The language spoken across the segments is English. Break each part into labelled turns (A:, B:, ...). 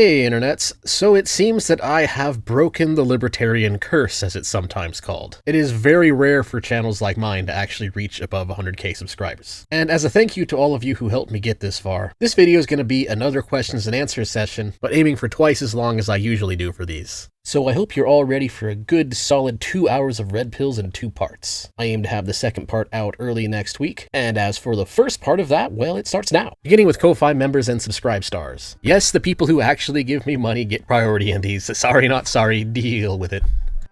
A: Hey internets, so it seems that I have broken the libertarian curse, as it's sometimes called. It is very rare for channels like mine to actually reach above 100k subscribers. And as a thank you to all of you who helped me get this far, this video is going to be another questions and answers session, but aiming for twice as long as I usually do for these. So I hope you're all ready for a good solid 2 hours of Redpills in 2 parts. I aim to have the second part out early next week, and as for the first part of that, well, it starts now. Beginning with Ko-Fi members and subscribe stars. Yes, the people who actually give me money get priority in these. Sorry not sorry, deal with it.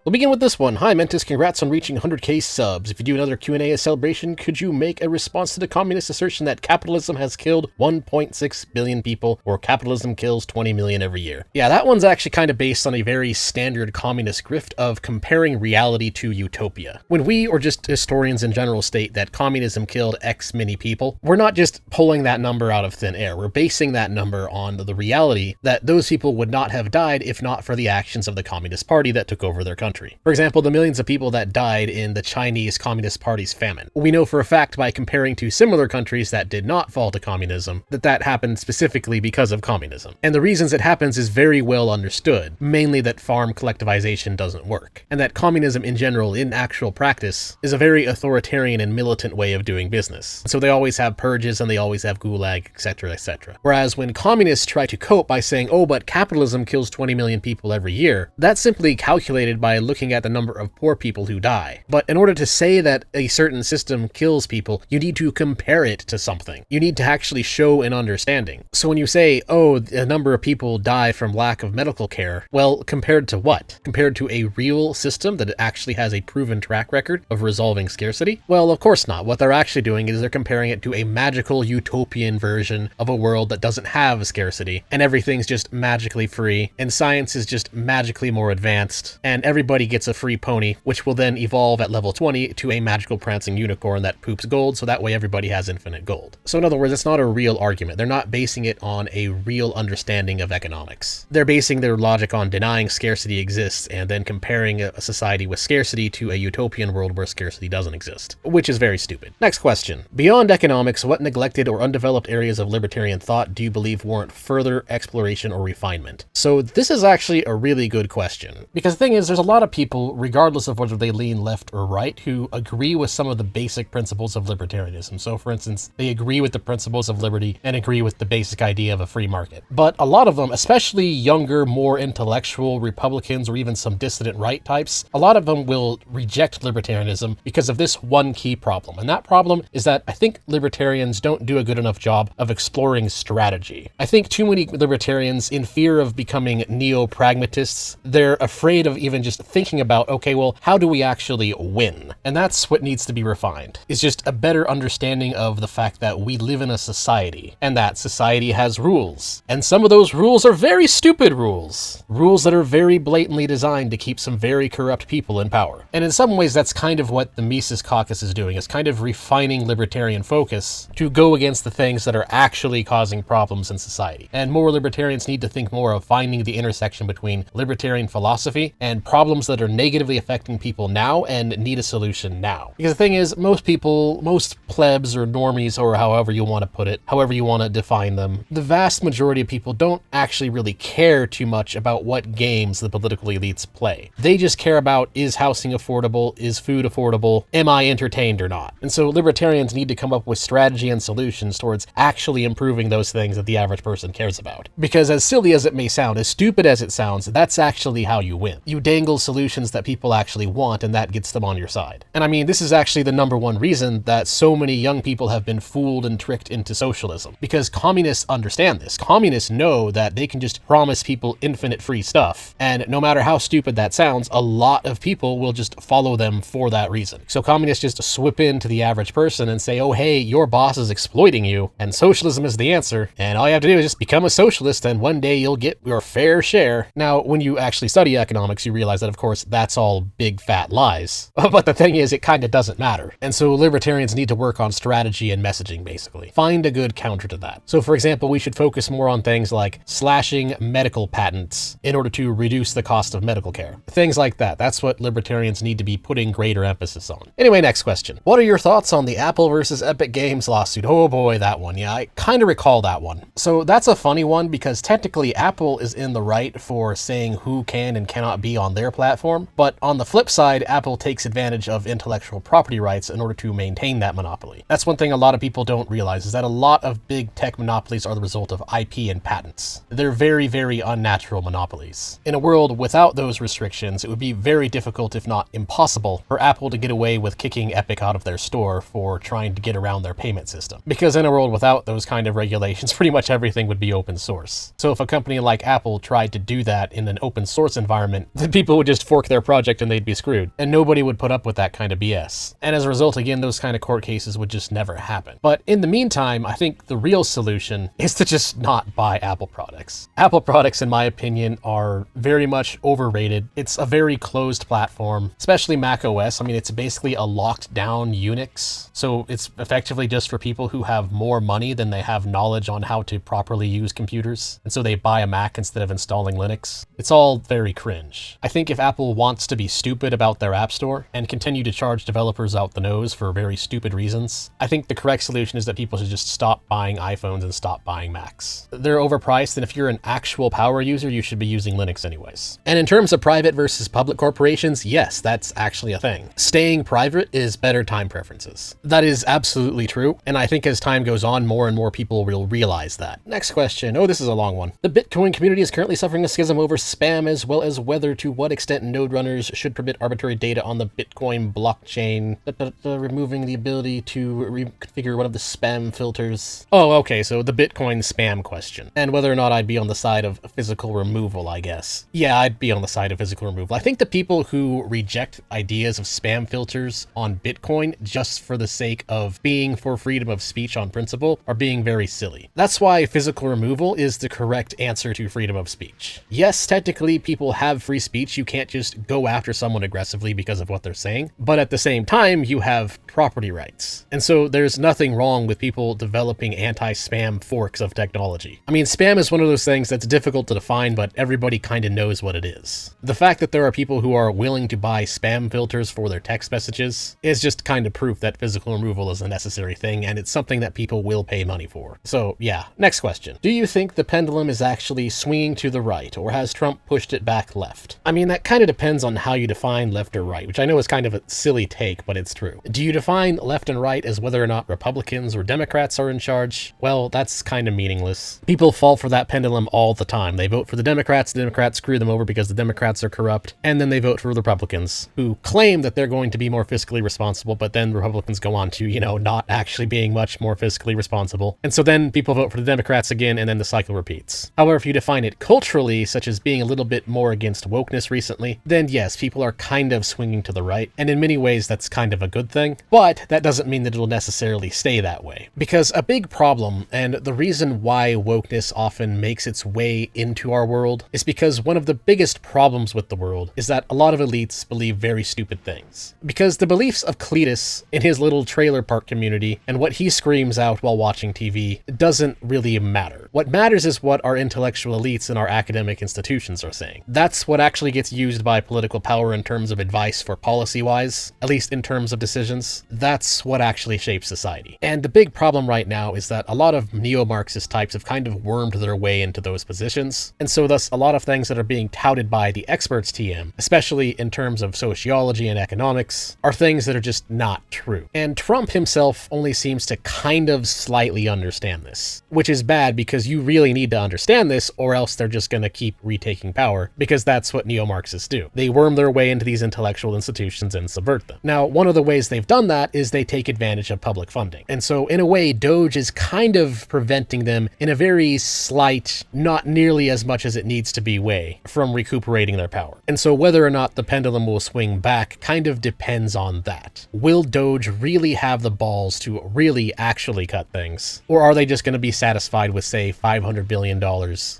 A: We'll begin with this one. Hi Mentis, congrats on reaching 100k subs. If you do another Q&A as celebration, could you make a response to the communist assertion that capitalism has killed 1.6 billion people, or capitalism kills 20 million every year? Yeah, that one's actually kind of based on a very standard communist grift of comparing reality to utopia. When we, or just historians in general, state that communism killed X many people, we're not just pulling that number out of thin air. We're basing that number on the reality that those people would not have died if not for the actions of the Communist Party that took over their country. For example, the millions of people that died in the Chinese Communist Party's famine. We know for a fact by comparing to similar countries that did not fall to communism that happened specifically because of communism. And the reasons it happens is very well understood, mainly that farm collectivization doesn't work, and that communism in general, in actual practice, is a very authoritarian and militant way of doing business. So they always have purges and they always have gulag, etc., etc. Whereas when communists try to cope by saying, oh, but capitalism kills 20 million people every year, that's simply calculated by looking at the number of poor people who die. But in order to say that a certain system kills people, you need to compare it to something. You need to actually show an understanding. So when you say, oh, a number of people die from lack of medical care, well, compared to what? Compared to a real system that actually has a proven track record of resolving scarcity? Well, of course not. What they're actually doing is they're comparing it to a magical utopian version of a world that doesn't have scarcity, and everything's just magically free, and science is just magically more advanced, and everybody gets a free pony, which will then evolve at level 20 to a magical prancing unicorn that poops gold, so that way everybody has infinite gold. So in other words, it's not a real argument. They're not basing it on a real understanding of economics. They're basing their logic on denying scarcity exists and then comparing a society with scarcity to a utopian world where scarcity doesn't exist, which is very stupid. Next question. Beyond economics, what neglected or undeveloped areas of libertarian thought do you believe warrant further exploration or refinement? So this is actually a really good question, because the thing is, there's a lot of people, regardless of whether they lean left or right, who agree with some of the basic principles of libertarianism. So for instance, they agree with the principles of liberty and agree with the basic idea of a free market. But a lot of them, especially younger, more intellectual Republicans or even some dissident right types, a lot of them will reject libertarianism because of this one key problem. And that problem is that I think libertarians don't do a good enough job of exploring strategy. I think too many libertarians, in fear of becoming neo-pragmatists, they're afraid of even just thinking about, okay, well, how do we actually win? And that's what needs to be refined. It's just a better understanding of the fact that we live in a society, and that society has rules. And some of those rules are very stupid rules. Rules that are very blatantly designed to keep some very corrupt people in power. And in some ways, that's kind of what the Mises Caucus is doing, is kind of refining libertarian focus to go against the things that are actually causing problems in society. And more libertarians need to think more of finding the intersection between libertarian philosophy and problems that are negatively affecting people now and need a solution now. Because the thing is, most people, most plebs or normies, or however you want to put it, however you want to define them, the vast majority of people don't actually really care too much about what games the political elites play. They just care about, is housing affordable? Is food affordable? Am I entertained or not? And so libertarians need to come up with strategy and solutions towards actually improving those things that the average person cares about. Because as silly as it may sound, as stupid as it sounds, that's actually how you win. You dangle solutions that people actually want, and that gets them on your side. And I mean, this is actually the #1 reason that so many young people have been fooled and tricked into socialism. Because communists understand this. Communists know that they can just promise people infinite free stuff, and no matter how stupid that sounds, a lot of people will just follow them for that reason. So communists just swoop into the average person and say, oh hey, your boss is exploiting you, and socialism is the answer, and all you have to do is just become a socialist, and one day you'll get your fair share. Now, when you actually study economics, you realize that of course, that's all big fat lies. But the thing is, it kind of doesn't matter. And so libertarians need to work on strategy and messaging, basically. Find a good counter to that. So for example, we should focus more on things like slashing medical patents in order to reduce the cost of medical care. Things like that. That's what libertarians need to be putting greater emphasis on. Anyway, next question. What are your thoughts on the Apple versus Epic Games lawsuit? Oh boy, that one. Yeah, I kind of recall that one. So that's a funny one because technically Apple is in the right for saying who can and cannot be on their platform. But on the flip side, Apple takes advantage of intellectual property rights in order to maintain that monopoly. That's one thing a lot of people don't realize, is that a lot of big tech monopolies are the result of IP and patents. They're very, very unnatural monopolies. In a world without those restrictions, it would be very difficult, if not impossible, for Apple to get away with kicking Epic out of their store for trying to get around their payment system. Because in a world without those kind of regulations, pretty much everything would be open source. So if a company like Apple tried to do that in an open source environment, then people would just fork their project and they'd be screwed. And nobody would put up with that kind of BS. And as a result, again, those kind of court cases would just never happen. But in the meantime, I think the real solution is to just not buy Apple products. Apple products, in my opinion, are very much overrated. It's a very closed platform, especially Mac OS. I mean, it's basically a locked down Unix. So it's effectively just for people who have more money than they have knowledge on how to properly use computers. And so they buy a Mac instead of installing Linux. It's all very cringe. I think if Apple wants to be stupid about their App Store and continue to charge developers out the nose for very stupid reasons, I think the correct solution is that people should just stop buying iPhones and stop buying Macs. They're overpriced, and if you're an actual power user, you should be using Linux anyways. And in terms of private versus public corporations, yes, that's actually a thing. Staying private is better time preferences. That is absolutely true, and I think as time goes on, more and more people will realize that. Next question. Oh, this is a long one. The Bitcoin community is currently suffering a schism over spam, as well as whether to what extent node runners should permit arbitrary data on the Bitcoin blockchain, removing the ability to reconfigure one of the spam filters. Oh, okay, so the Bitcoin spam question, and whether or not I'd be on the side of physical removal, I guess. Yeah, I'd be on the side of physical removal. I think the people who reject ideas of spam filters on Bitcoin just for the sake of being for freedom of speech on principle are being very silly. That's why physical removal is the correct answer to freedom of speech. Yes, technically people have free speech. You can't just go after someone aggressively because of what they're saying, but at the same time, you have property rights. And so there's nothing wrong with people developing anti-spam forks of technology. I mean, spam is one of those things that's difficult to define, but everybody kind of knows what it is. The fact that there are people who are willing to buy spam filters for their text messages is just kind of proof that physical removal is a necessary thing, and it's something that people will pay money for. So yeah, next question. Do you think the pendulum is actually swinging to the right, or has Trump pushed it back left? I mean, that kind of depends on how you define left or right, which I know is kind of a silly take, but it's true. Do you define left and right as whether or not Republicans or Democrats are in charge? Well, that's kind of meaningless. People fall for that pendulum all the time. They vote for the Democrats screw them over because the Democrats are corrupt, and then they vote for the Republicans, who claim that they're going to be more fiscally responsible, but then Republicans go on to, not actually being much more fiscally responsible. And so then people vote for the Democrats again, and then the cycle repeats. However, if you define it culturally, such as being a little bit more against wokeness recently, then yes, people are kind of swinging to the right, and in many ways that's kind of a good thing, but that doesn't mean that it'll necessarily stay that way. Because a big problem, and the reason why wokeness often makes its way into our world, is because one of the biggest problems with the world is that a lot of elites believe very stupid things. Because the beliefs of Cletus in his little trailer park community and what he screams out while watching TV doesn't really matter. What matters is what our intellectual elites in our academic institutions are saying. That's what actually gets used by political power in terms of advice for policy-wise, at least in terms of decisions. That's what actually shapes society. And the big problem right now is that a lot of neo-Marxist types have kind of wormed their way into those positions, and so thus a lot of things that are being touted by the experts TM, especially in terms of sociology and economics, are things that are just not true. And Trump himself only seems to kind of slightly understand this, which is bad because you really need to understand this, or else they're just going to keep retaking power, because that's what neo-Marxists do. They worm their way into these intellectual institutions and subvert them. Now, one of the ways they've done that is they take advantage of public funding. And so in a way, Doge is kind of preventing them in a very slight, not nearly as much as it needs to be way from recuperating their power. And so whether or not the pendulum will swing back kind of depends on that. Will Doge really have the balls to really actually cut things? Or are they just going to be satisfied with, say, $500 billion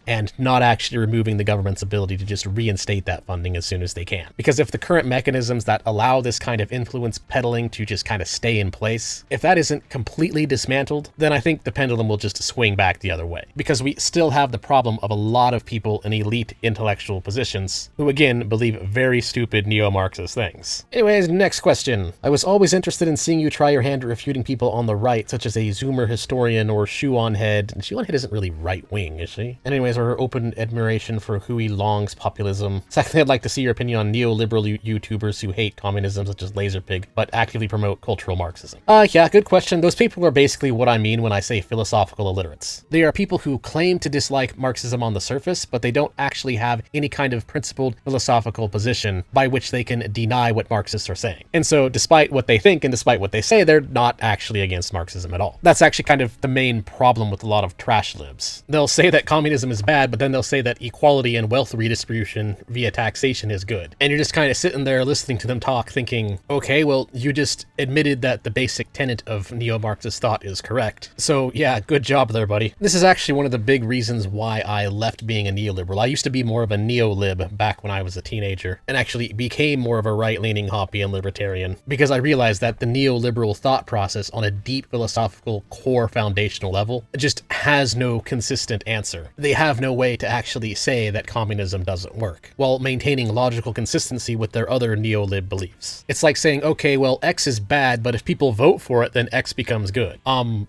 A: and not actually removing the government's ability to just reinstate that funding as soon as they can? Because if the current mechanisms that allow this kind of influence peddling to just kind of stay in place, if that isn't completely dismantled, then I think the pendulum will just swing back the other way. Because we still have the problem of a lot of people in elite intellectual positions who, again, believe very stupid neo-Marxist things. Anyways, next question. I was always interested in seeing you try your hand at refuting people on the right, such as a Zoomer historian or Shoe-on-Head. And Shoe-on-Head isn't really right-wing, is she? Anyways, or open admiration for Huey Long's populism. Secondly, I'd like to see your opinion on neoliberal YouTubers who hate communism, such as Laserpig, but actively promote cultural Marxism. Yeah, good question. Those people are basically what I mean when I say philosophical illiterates. They are people who claim to dislike Marxism on the surface, but they don't actually have any kind of principled philosophical position by which they can deny what Marxists are saying. And so, despite what they think and despite what they say, they're not actually against Marxism at all. That's actually kind of the main problem with a lot of trash libs. They'll say that communism is bad, but then they'll say that equality and wealth redistribution via taxation is good. And you're just kind of sitting there listening to them talk thinking, okay, well, you just admitted that the basic tenet of neo-Marxist thought is correct. So yeah, good job there, buddy. This is actually one of the big reasons why I left being a neoliberal. I used to be more of a neo-lib back when I was a teenager, and actually became more of a right-leaning Hoppian libertarian, because I realized that the neoliberal thought process on a deep philosophical core foundational level just has no consistent answer. They have no way to actually say that communism doesn't work, while maintaining logical consistency with their other neo-lib beliefs. It's like saying, okay, well, X is bad, but if people vote for it, then X becomes good.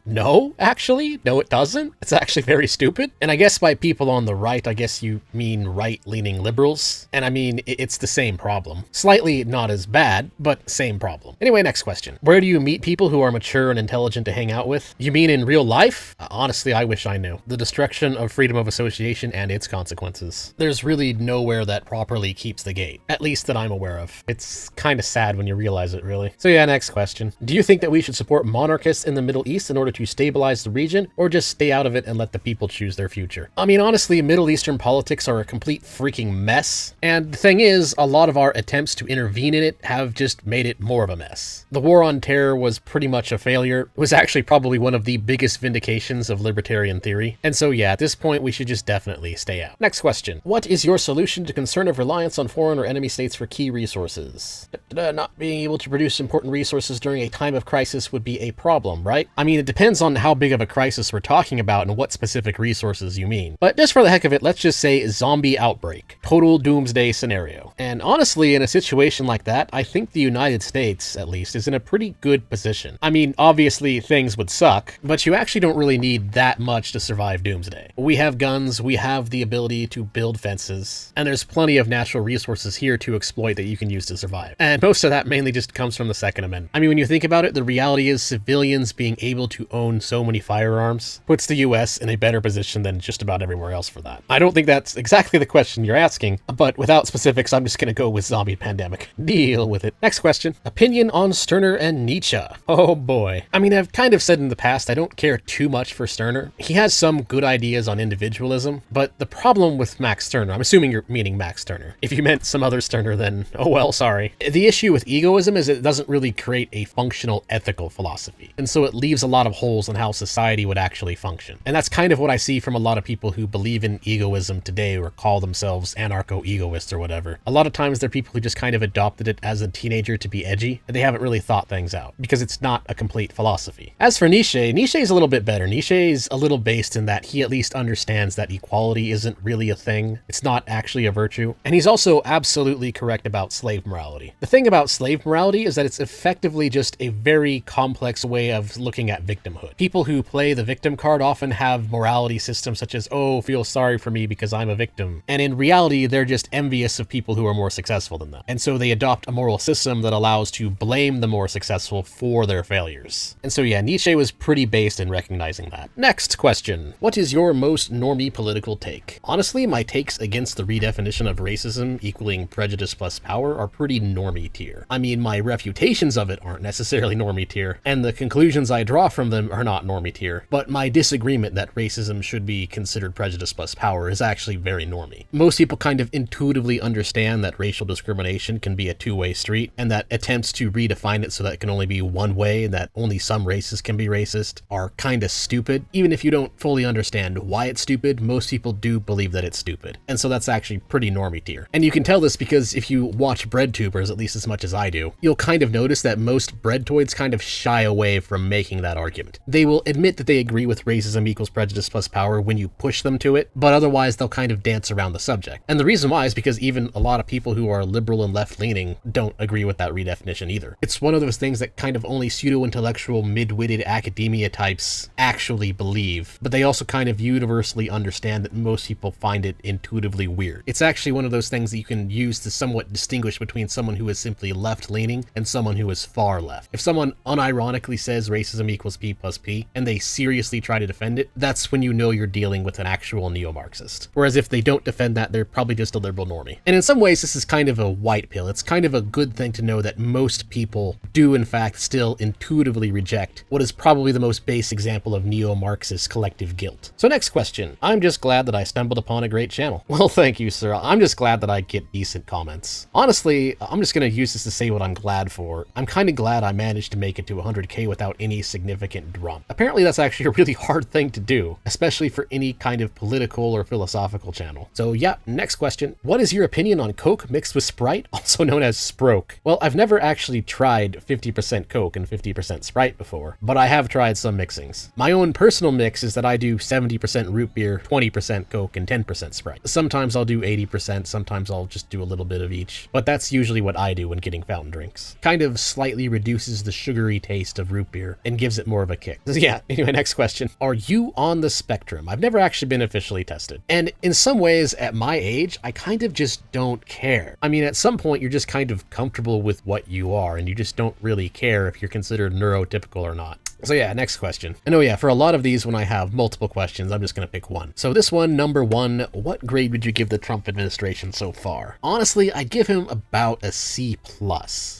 A: No, actually. No, it doesn't. It's actually very stupid. And I guess by people on the right, I guess you mean right-leaning liberals. And I mean, it's the same problem. Slightly not as bad, but same problem. Anyway, next question. Where do you meet people who are mature and intelligent to hang out with? You mean in real life? Honestly, I wish I knew. The destruction of freedom of association and its consequences. There's really nowhere that properly keeps the gate, at least that I'm aware of. It's kind of sad when you realize it, really. So yeah, next question. Do you think that we should support monarchists in the Middle East in order to stabilize the region, or just stay out of it and let the people choose their future? I mean, honestly, Middle Eastern politics are a complete freaking mess, and the thing is, a lot of our attempts to intervene in it have just made it more of a mess. The war on terror was pretty much a failure. It was actually probably one of the biggest vindications of libertarian theory, and so yeah, at this point we should just definitely stay out. Next question. What is your solution to concern of reliance on foreign or enemy states for key resources? Not being able to produce important resources during a time of crisis would be a problem, right? I mean, it depends on how big of a crisis we're talking about and what specific resources you mean. But just for the heck of it, let's just say zombie outbreak. Total doomsday scenario. And honestly, in a situation like that, I think the United States, at least, is in a pretty good position. I mean, obviously things would suck, but you actually don't really need that much to survive doomsday. We have guns, we have the ability to build fences, and there's plenty of natural resources here to exploit that you can use to survive. And most of that mainly just comes from the Second Amendment. I mean, when you think about it, the reality is civilians being able to own so many firearms puts the US in a better position than just about everywhere else for that. I don't think that's exactly the question you're asking, but without specifics, I'm just gonna go with zombie pandemic. Deal with it. Next question. Opinion on Stirner and Nietzsche. Oh boy. I mean, I've kind of said in the past, I don't care too much for Stirner. He has some good ideas on individualism, but the problem with Max Stirner, I'm assuming you're meaning Max Stirner. If you meant some other Stirner, then oh well, sorry. The issue with egoism is it doesn't really create a functional ethical philosophy, and so it leaves a lot of holes in how society would actually function. And that's kind of what I see from a lot of people who believe in egoism today or call themselves anarcho-egoists or whatever. A lot of times they're people who just kind of adopted it as a teenager to be edgy, and they haven't really thought things out, because it's not a complete philosophy. As for Nietzsche, Nietzsche's a little bit better. Nietzsche's a little based in that he at least understands that equality isn't really a thing. It's not actually a virtue. And he's also absolutely correct about slave morality. The thing about slave morality is that it's effectively just a very complex way of looking at victimhood. People who play the victim card often have morality systems such as, oh, feel sorry for me because I'm a victim. And in reality, they're just envious of people who are more successful than them. And so they adopt a moral system that allows to blame the more successful for their failures. And so yeah, Nietzsche was pretty based in recognizing that. Next question. What is your most normie political take? Honestly, my takes against the redefinition of racism equaling prejudice plus power are pretty normie tier. I mean, my refutations of of it aren't necessarily normie tier, and the conclusions I draw from them are not normie tier, but my disagreement that racism should be considered prejudice plus power is actually very normie. Most people kind of intuitively understand that racial discrimination can be a two-way street, and that attempts to redefine it so that it can only be one way and that only some races can be racist are kinda stupid. Even if you don't fully understand why it's stupid, most people do believe that it's stupid. And so that's actually pretty normie tier. And you can tell this because if you watch breadtubers at least as much as I do, you'll kind of notice that most breadtoids kind of shy away from making that argument. They will admit that they agree with racism equals prejudice plus power when you push them to it, but otherwise they'll kind of dance around the subject. And the reason why is because even a lot of people who are liberal and left-leaning don't agree with that redefinition either. It's one of those things that kind of only pseudo-intellectual, mid-witted academia types actually believe, but they also kind of universally understand that most people find it intuitively weird. It's actually one of those things that you can use to somewhat distinguish between someone who is simply left-leaning and someone who is far left. If someone unironically says racism equals P plus P, and they seriously try to defend it, that's when you know you're dealing with an actual neo-Marxist. Whereas if they don't defend that, they're probably just a liberal normie. And in some ways, this is kind of a white pill. It's kind of a good thing to know that most people do in fact still intuitively reject what is probably the most base example of neo-Marxist collective guilt. So next question. I'm just glad that I stumbled upon a great channel. Well, thank you, sir. I'm just glad that I get decent comments. Honestly, I'm just gonna use this to say what I'm glad for. I'm kinda glad I managed to make it to 100K without any significant drum. Apparently that's actually a really hard thing to do, especially for any kind of political or philosophical channel. So yeah, next question. What is your opinion on Coke mixed with Sprite, also known as Sproke? Well, I've never actually tried 50% Coke and 50% Sprite before, but I have tried some mixings. My own personal mix is that I do 70% root beer, 20% Coke, and 10% Sprite. Sometimes I'll do 80%, sometimes I'll just do a little bit of each, but that's usually what I do when getting fountain drinks. Kind of slightly reduces the sugary taste of root beer and gives it more of a kick. So yeah, anyway, next question. Are you on the spectrum? I've never actually been officially tested. And in some ways, at my age, I kind of just don't care. I mean, at some point, you're just kind of comfortable with what you are, and you just don't really care if you're considered neurotypical or not. So yeah, next question. And oh yeah, for a lot of these, when I have multiple questions, I'm just gonna pick one. So this one, number one, what grade would you give the Trump administration so far? Honestly, I'd give him about a C+.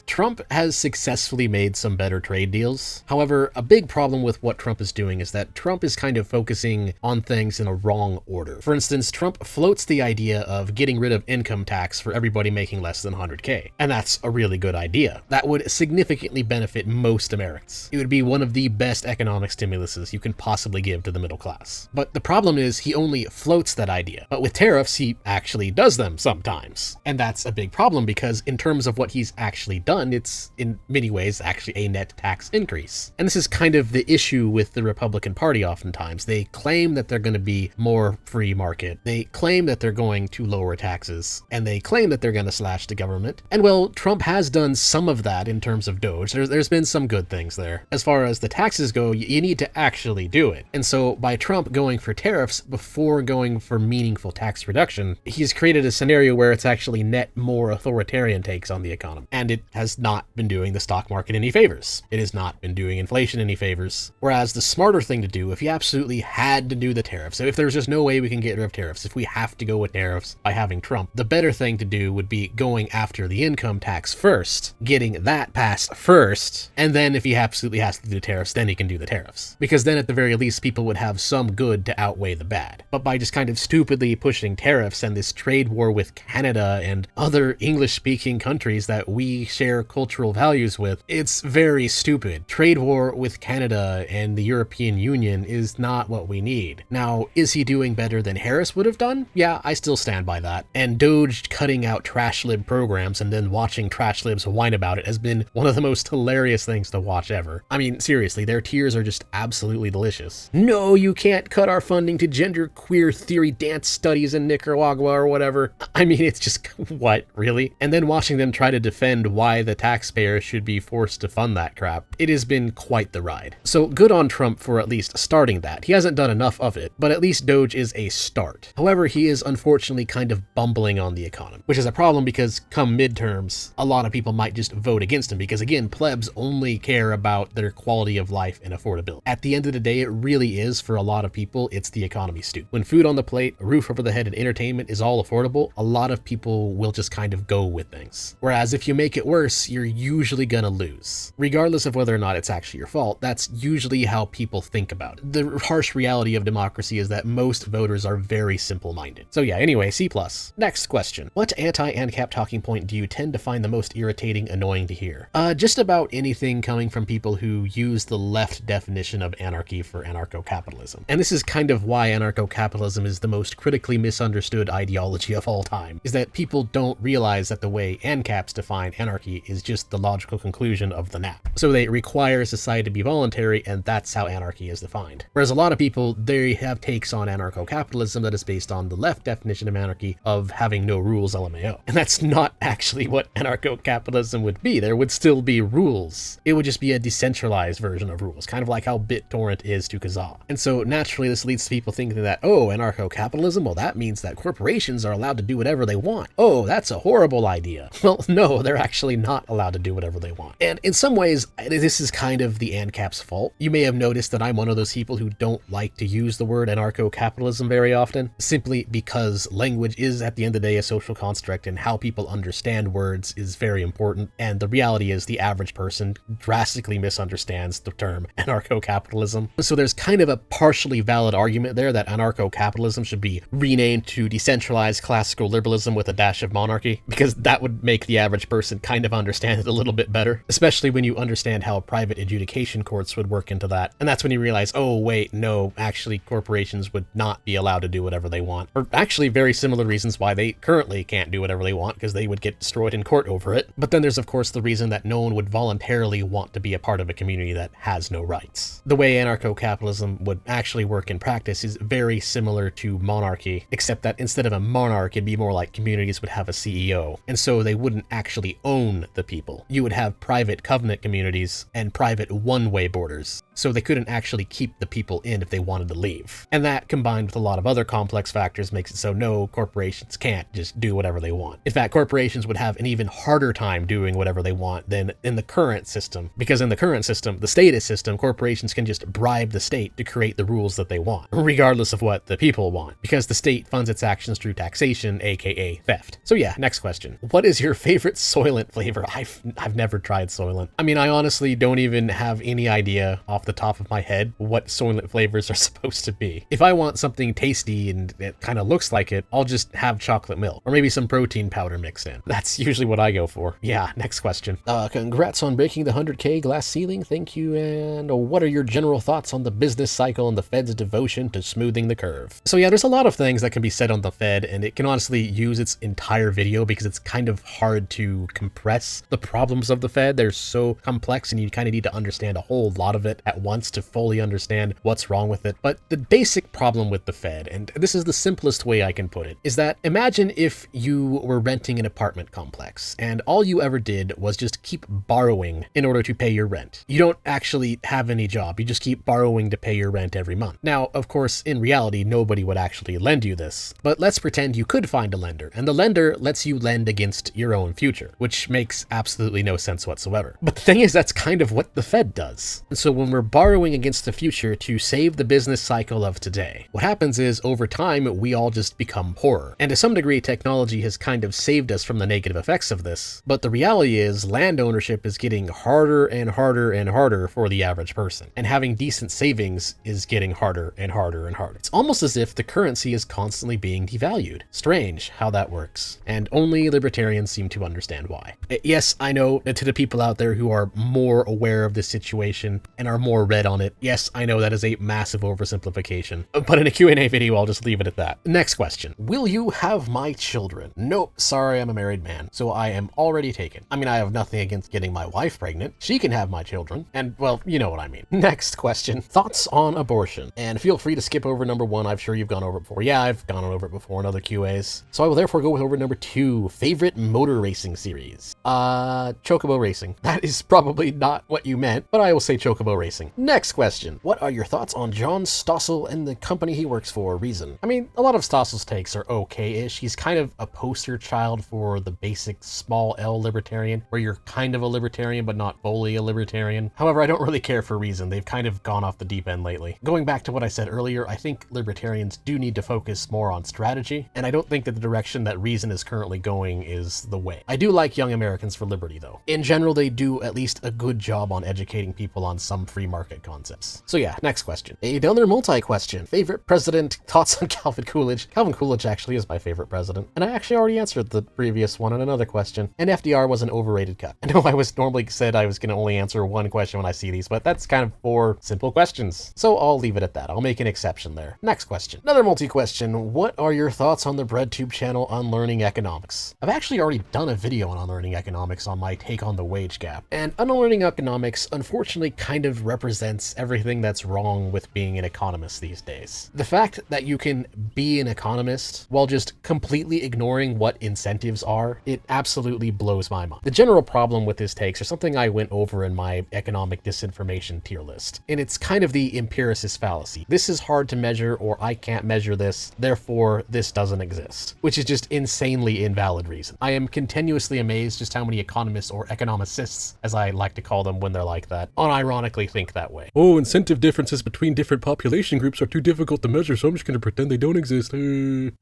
A: Trump has successfully made some better trade deals. However, a big problem with what Trump is doing is that Trump is kind of focusing on things in a wrong order. For instance, Trump floats the idea of getting rid of income tax for everybody making less than 100K. And that's a really good idea. That would significantly benefit most Americans. It would be one of the best economic stimuluses you can possibly give to the middle class. But the problem is he only floats that idea. But with tariffs, he actually does them sometimes. And that's a big problem because in terms of what he's actually done, it's in many ways actually a net tax increase. And this is kind of the issue with the Republican Party oftentimes. They claim that they're going to be more free market. They claim that they're going to lower taxes. And they claim that they're going to slash the government. And well, Trump has done some of that in terms of Doge. There's been some good things there. As far as the taxes go, you need to actually do it. And so by Trump going for tariffs before going for meaningful tax reduction, he's created a scenario where it's actually net more authoritarian takes on the economy. And it has not been doing the stock market any favors. It has not been doing inflation any favors. Whereas the smarter thing to do, if you absolutely had to do the tariffs, so if there's just no way we can get rid of tariffs, if we have to go with tariffs by having Trump, the better thing to do would be going after the income tax first, getting that passed first, and then if he absolutely has to do tariffs, then he can do the tariffs. Because then at the very least, people would have some good to outweigh the bad. But by just kind of stupidly pushing tariffs and this trade war with Canada and other English-speaking countries that we share cultural values with, it's very stupid. Trade war with Canada and the European Union is not what we need. Now, is he doing better than Harris would have done? Yeah, I still stand by that. And Doge cutting out trash lib programs and then watching trash libs whine about it has been one of the most hilarious things to watch ever. I mean, seriously, their tears are just absolutely delicious. No, you can't cut our funding to gender queer theory dance studies in Nicaragua or whatever. I mean, it's just, what, really? And then watching them try to defend why the taxpayers should be forced to fund that crap, it has been quite the ride. So good on Trump for at least starting that. He hasn't done enough of it, but at least Doge is a start. However, he is unfortunately kind of bumbling on the economy, which is a problem because come midterms, a lot of people might just vote against him because again, plebs only care about their quality of of life and affordability. At the end of the day, it really is, for a lot of people, it's the economy stew. When food on the plate, a roof over the head, and entertainment is all affordable, a lot of people will just kind of go with things. Whereas if you make it worse, you're usually gonna lose. Regardless of whether or not it's actually your fault, that's usually how people think about it. The harsh reality of democracy is that most voters are very simple-minded. So yeah, anyway, C+. Next question. What anti-Ancap talking point do you tend to find the most irritating, annoying to hear? Just about anything coming from people who use the left definition of anarchy for anarcho-capitalism. And this is kind of why anarcho-capitalism is the most critically misunderstood ideology of all time, is that people don't realize that the way ANCAPs define anarchy is just the logical conclusion of the NAP. So they require society to be voluntary, and that's how anarchy is defined. Whereas a lot of people, they have takes on anarcho-capitalism that is based on the left definition of anarchy of having no rules, LMAO. And that's not actually what anarcho-capitalism would be. There would still be rules. It would just be a decentralized version of rules, kind of like how BitTorrent is to Kazaa. And so naturally this leads to people thinking that, oh, anarcho-capitalism, well, that means that corporations are allowed to do whatever they want. Oh, that's a horrible idea. Well, no, they're actually not allowed to do whatever they want. And in some ways, this is kind of the ANCAP's fault. You may have noticed that I'm one of those people who don't like to use the word anarcho-capitalism very often, simply because language is, at the end of the day, a social construct, and how people understand words is very important. And the reality is the average person drastically misunderstands the term anarcho-capitalism. So there's kind of a partially valid argument there that anarcho-capitalism should be renamed to decentralized classical liberalism with a dash of monarchy, because that would make the average person kind of understand it a little bit better, especially when you understand how private adjudication courts would work into that. And that's when you realize, oh wait, no, actually corporations would not be allowed to do whatever they want. Or actually very similar reasons why they currently can't do whatever they want, because they would get destroyed in court over it. But then there's of course the reason that no one would voluntarily want to be a part of a community that has no rights. The way anarcho-capitalism would actually work in practice is very similar to monarchy, except that instead of a monarch, it'd be more like communities would have a CEO. And so they wouldn't actually own the people. You would have private covenant communities and private one-way borders. So they couldn't actually keep the people in if they wanted to leave. And that, combined with a lot of other complex factors, makes it so no, corporations can't just do whatever they want. In fact, corporations would have an even harder time doing whatever they want than in the current system, because in the current system, the statist system, corporations can just bribe the state to create the rules that they want, regardless of what the people want, because the state funds its actions through taxation, aka theft. So yeah, next question. What is your favorite Soylent flavor? I've never tried Soylent. I mean, I honestly don't even have any idea off the top of my head what Soylent flavors are supposed to be. If I want something tasty and it kind of looks like it, I'll just have chocolate milk, or maybe some protein powder mixed in. That's usually what I go for. Yeah, next question. Congrats on breaking the 100K glass ceiling. Thank you. And what are your general thoughts on the business cycle and the Fed's devotion to smoothing the curve? So yeah, there's a lot of things that can be said on the Fed, and it can honestly use its entire video because it's kind of hard to compress the problems of the Fed. They're so complex and you kind of need to understand a whole lot of it at once to fully understand what's wrong with it. But the basic problem with the Fed, and this is the simplest way I can put it, is that imagine if you were renting an apartment complex and all you ever did was just keep borrowing in order to pay your rent. You don't actually have any job. You just keep borrowing to pay your rent every month. Now, of course, in reality, nobody would actually lend you this, but let's pretend you could find a lender, and the lender lets you lend against your own future, which makes absolutely no sense whatsoever. But the thing is, that's kind of what the Fed does. And so when we're borrowing against the future to save the business cycle of today, what happens is over time, we all just become poorer. And to some degree, technology has kind of saved us from the negative effects of this. But the reality is land ownership is getting harder and harder and harder for the average person. And having decent savings is getting harder and harder and harder. It's almost as if the currency is constantly being devalued. Strange how that works. And only libertarians seem to understand why. Yes, I know that to the people out there who are more aware of this situation and are more read on it, yes, I know that is a massive oversimplification. But in a Q&A video, I'll just leave it at that. Next question. Will you have my children? Nope, sorry, I'm a married man, so I am already taken. I mean, I have nothing against getting my wife pregnant. She can have my children. And, well, you know what I mean. Next question. Thoughts on abortion? And feel free to skip over number 1. I'm sure you've gone over it before. Yeah, I've gone over it before in other QAs. So I will therefore go over number 2. Favorite motor racing series? Chocobo Racing. That is probably not what you meant, but I will say Chocobo Racing. Next question. What are your thoughts on John Stossel and the company he works for, Reason? I mean, a lot of Stossel's takes are okay-ish. He's kind of a poster child for the basic small L libertarian, where you're kind of a libertarian, but not fully a libertarian. However, I don't really care for reason. They've kind of gone off the deep end lately. Going back to what I said earlier, I think libertarians do need to focus more on strategy, and I don't think that the direction that reason is currently going is the way. I do like Young Americans for Liberty, though. In general, they do at least a good job on educating people on some free market concepts. So yeah, next question. Another multi-question. Favorite president? Thoughts on Calvin Coolidge? Calvin Coolidge actually is my favorite president, and I actually already answered the previous one on another question, and FDR was an overrated cut. I know I was normally said I was going to only answer one question when I see these, but that's kind of 4 simple questions, so I'll leave it at that. I'll make an exception there. Next question. Another multi-question. What are your thoughts on the BreadTube channel on learning economics? I've actually already done a video on unlearning economics on my take on the wage gap, and unlearning economics unfortunately kind of represents everything that's wrong with being an economist these days. The fact that you can be an economist while just completely ignoring what incentives are, it absolutely blows my mind. The general problem with his takes are something I went over in my economic disinformation tier list, and it's kind of the empiricist fallacy. This is hard to measure, or I can't measure this, therefore this doesn't exist, which is just insanely invalid reason. I am continuously amazed just how many economists, or economicists, as I like to call them when they're like that, unironically think that way. Oh, incentive differences between different population groups are too difficult to measure, so I'm just gonna pretend they don't exist.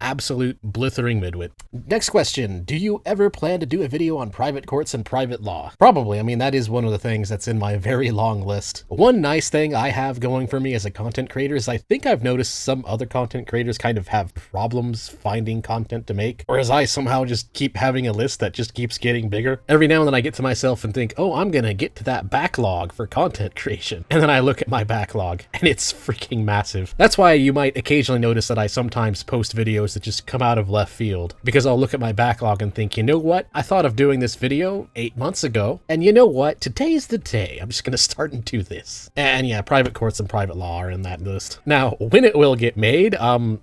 A: Absolute blithering midwit. Next question. Do you ever plan to do a video on private courts and private law? Probably. I mean, that is one of the things that's in my very long list. One nice thing I have going for me as a content creator is I think I've noticed some other content creators kind of have problems finding content to make, whereas I somehow just keep having a list that just keeps getting bigger. Every now and then I get to myself and think, oh, I'm gonna get to that backlog for content creation. And then I look at my backlog and it's freaking massive. That's why you might occasionally notice that I sometimes post videos that just come out of left field, because I'll look at my backlog and think, you know what? I thought of doing this video 8 months ago, and you know what? Today's the day. I'm just gonna start and do this. And yeah, private courts and private law are in that list. Now, when it will get made,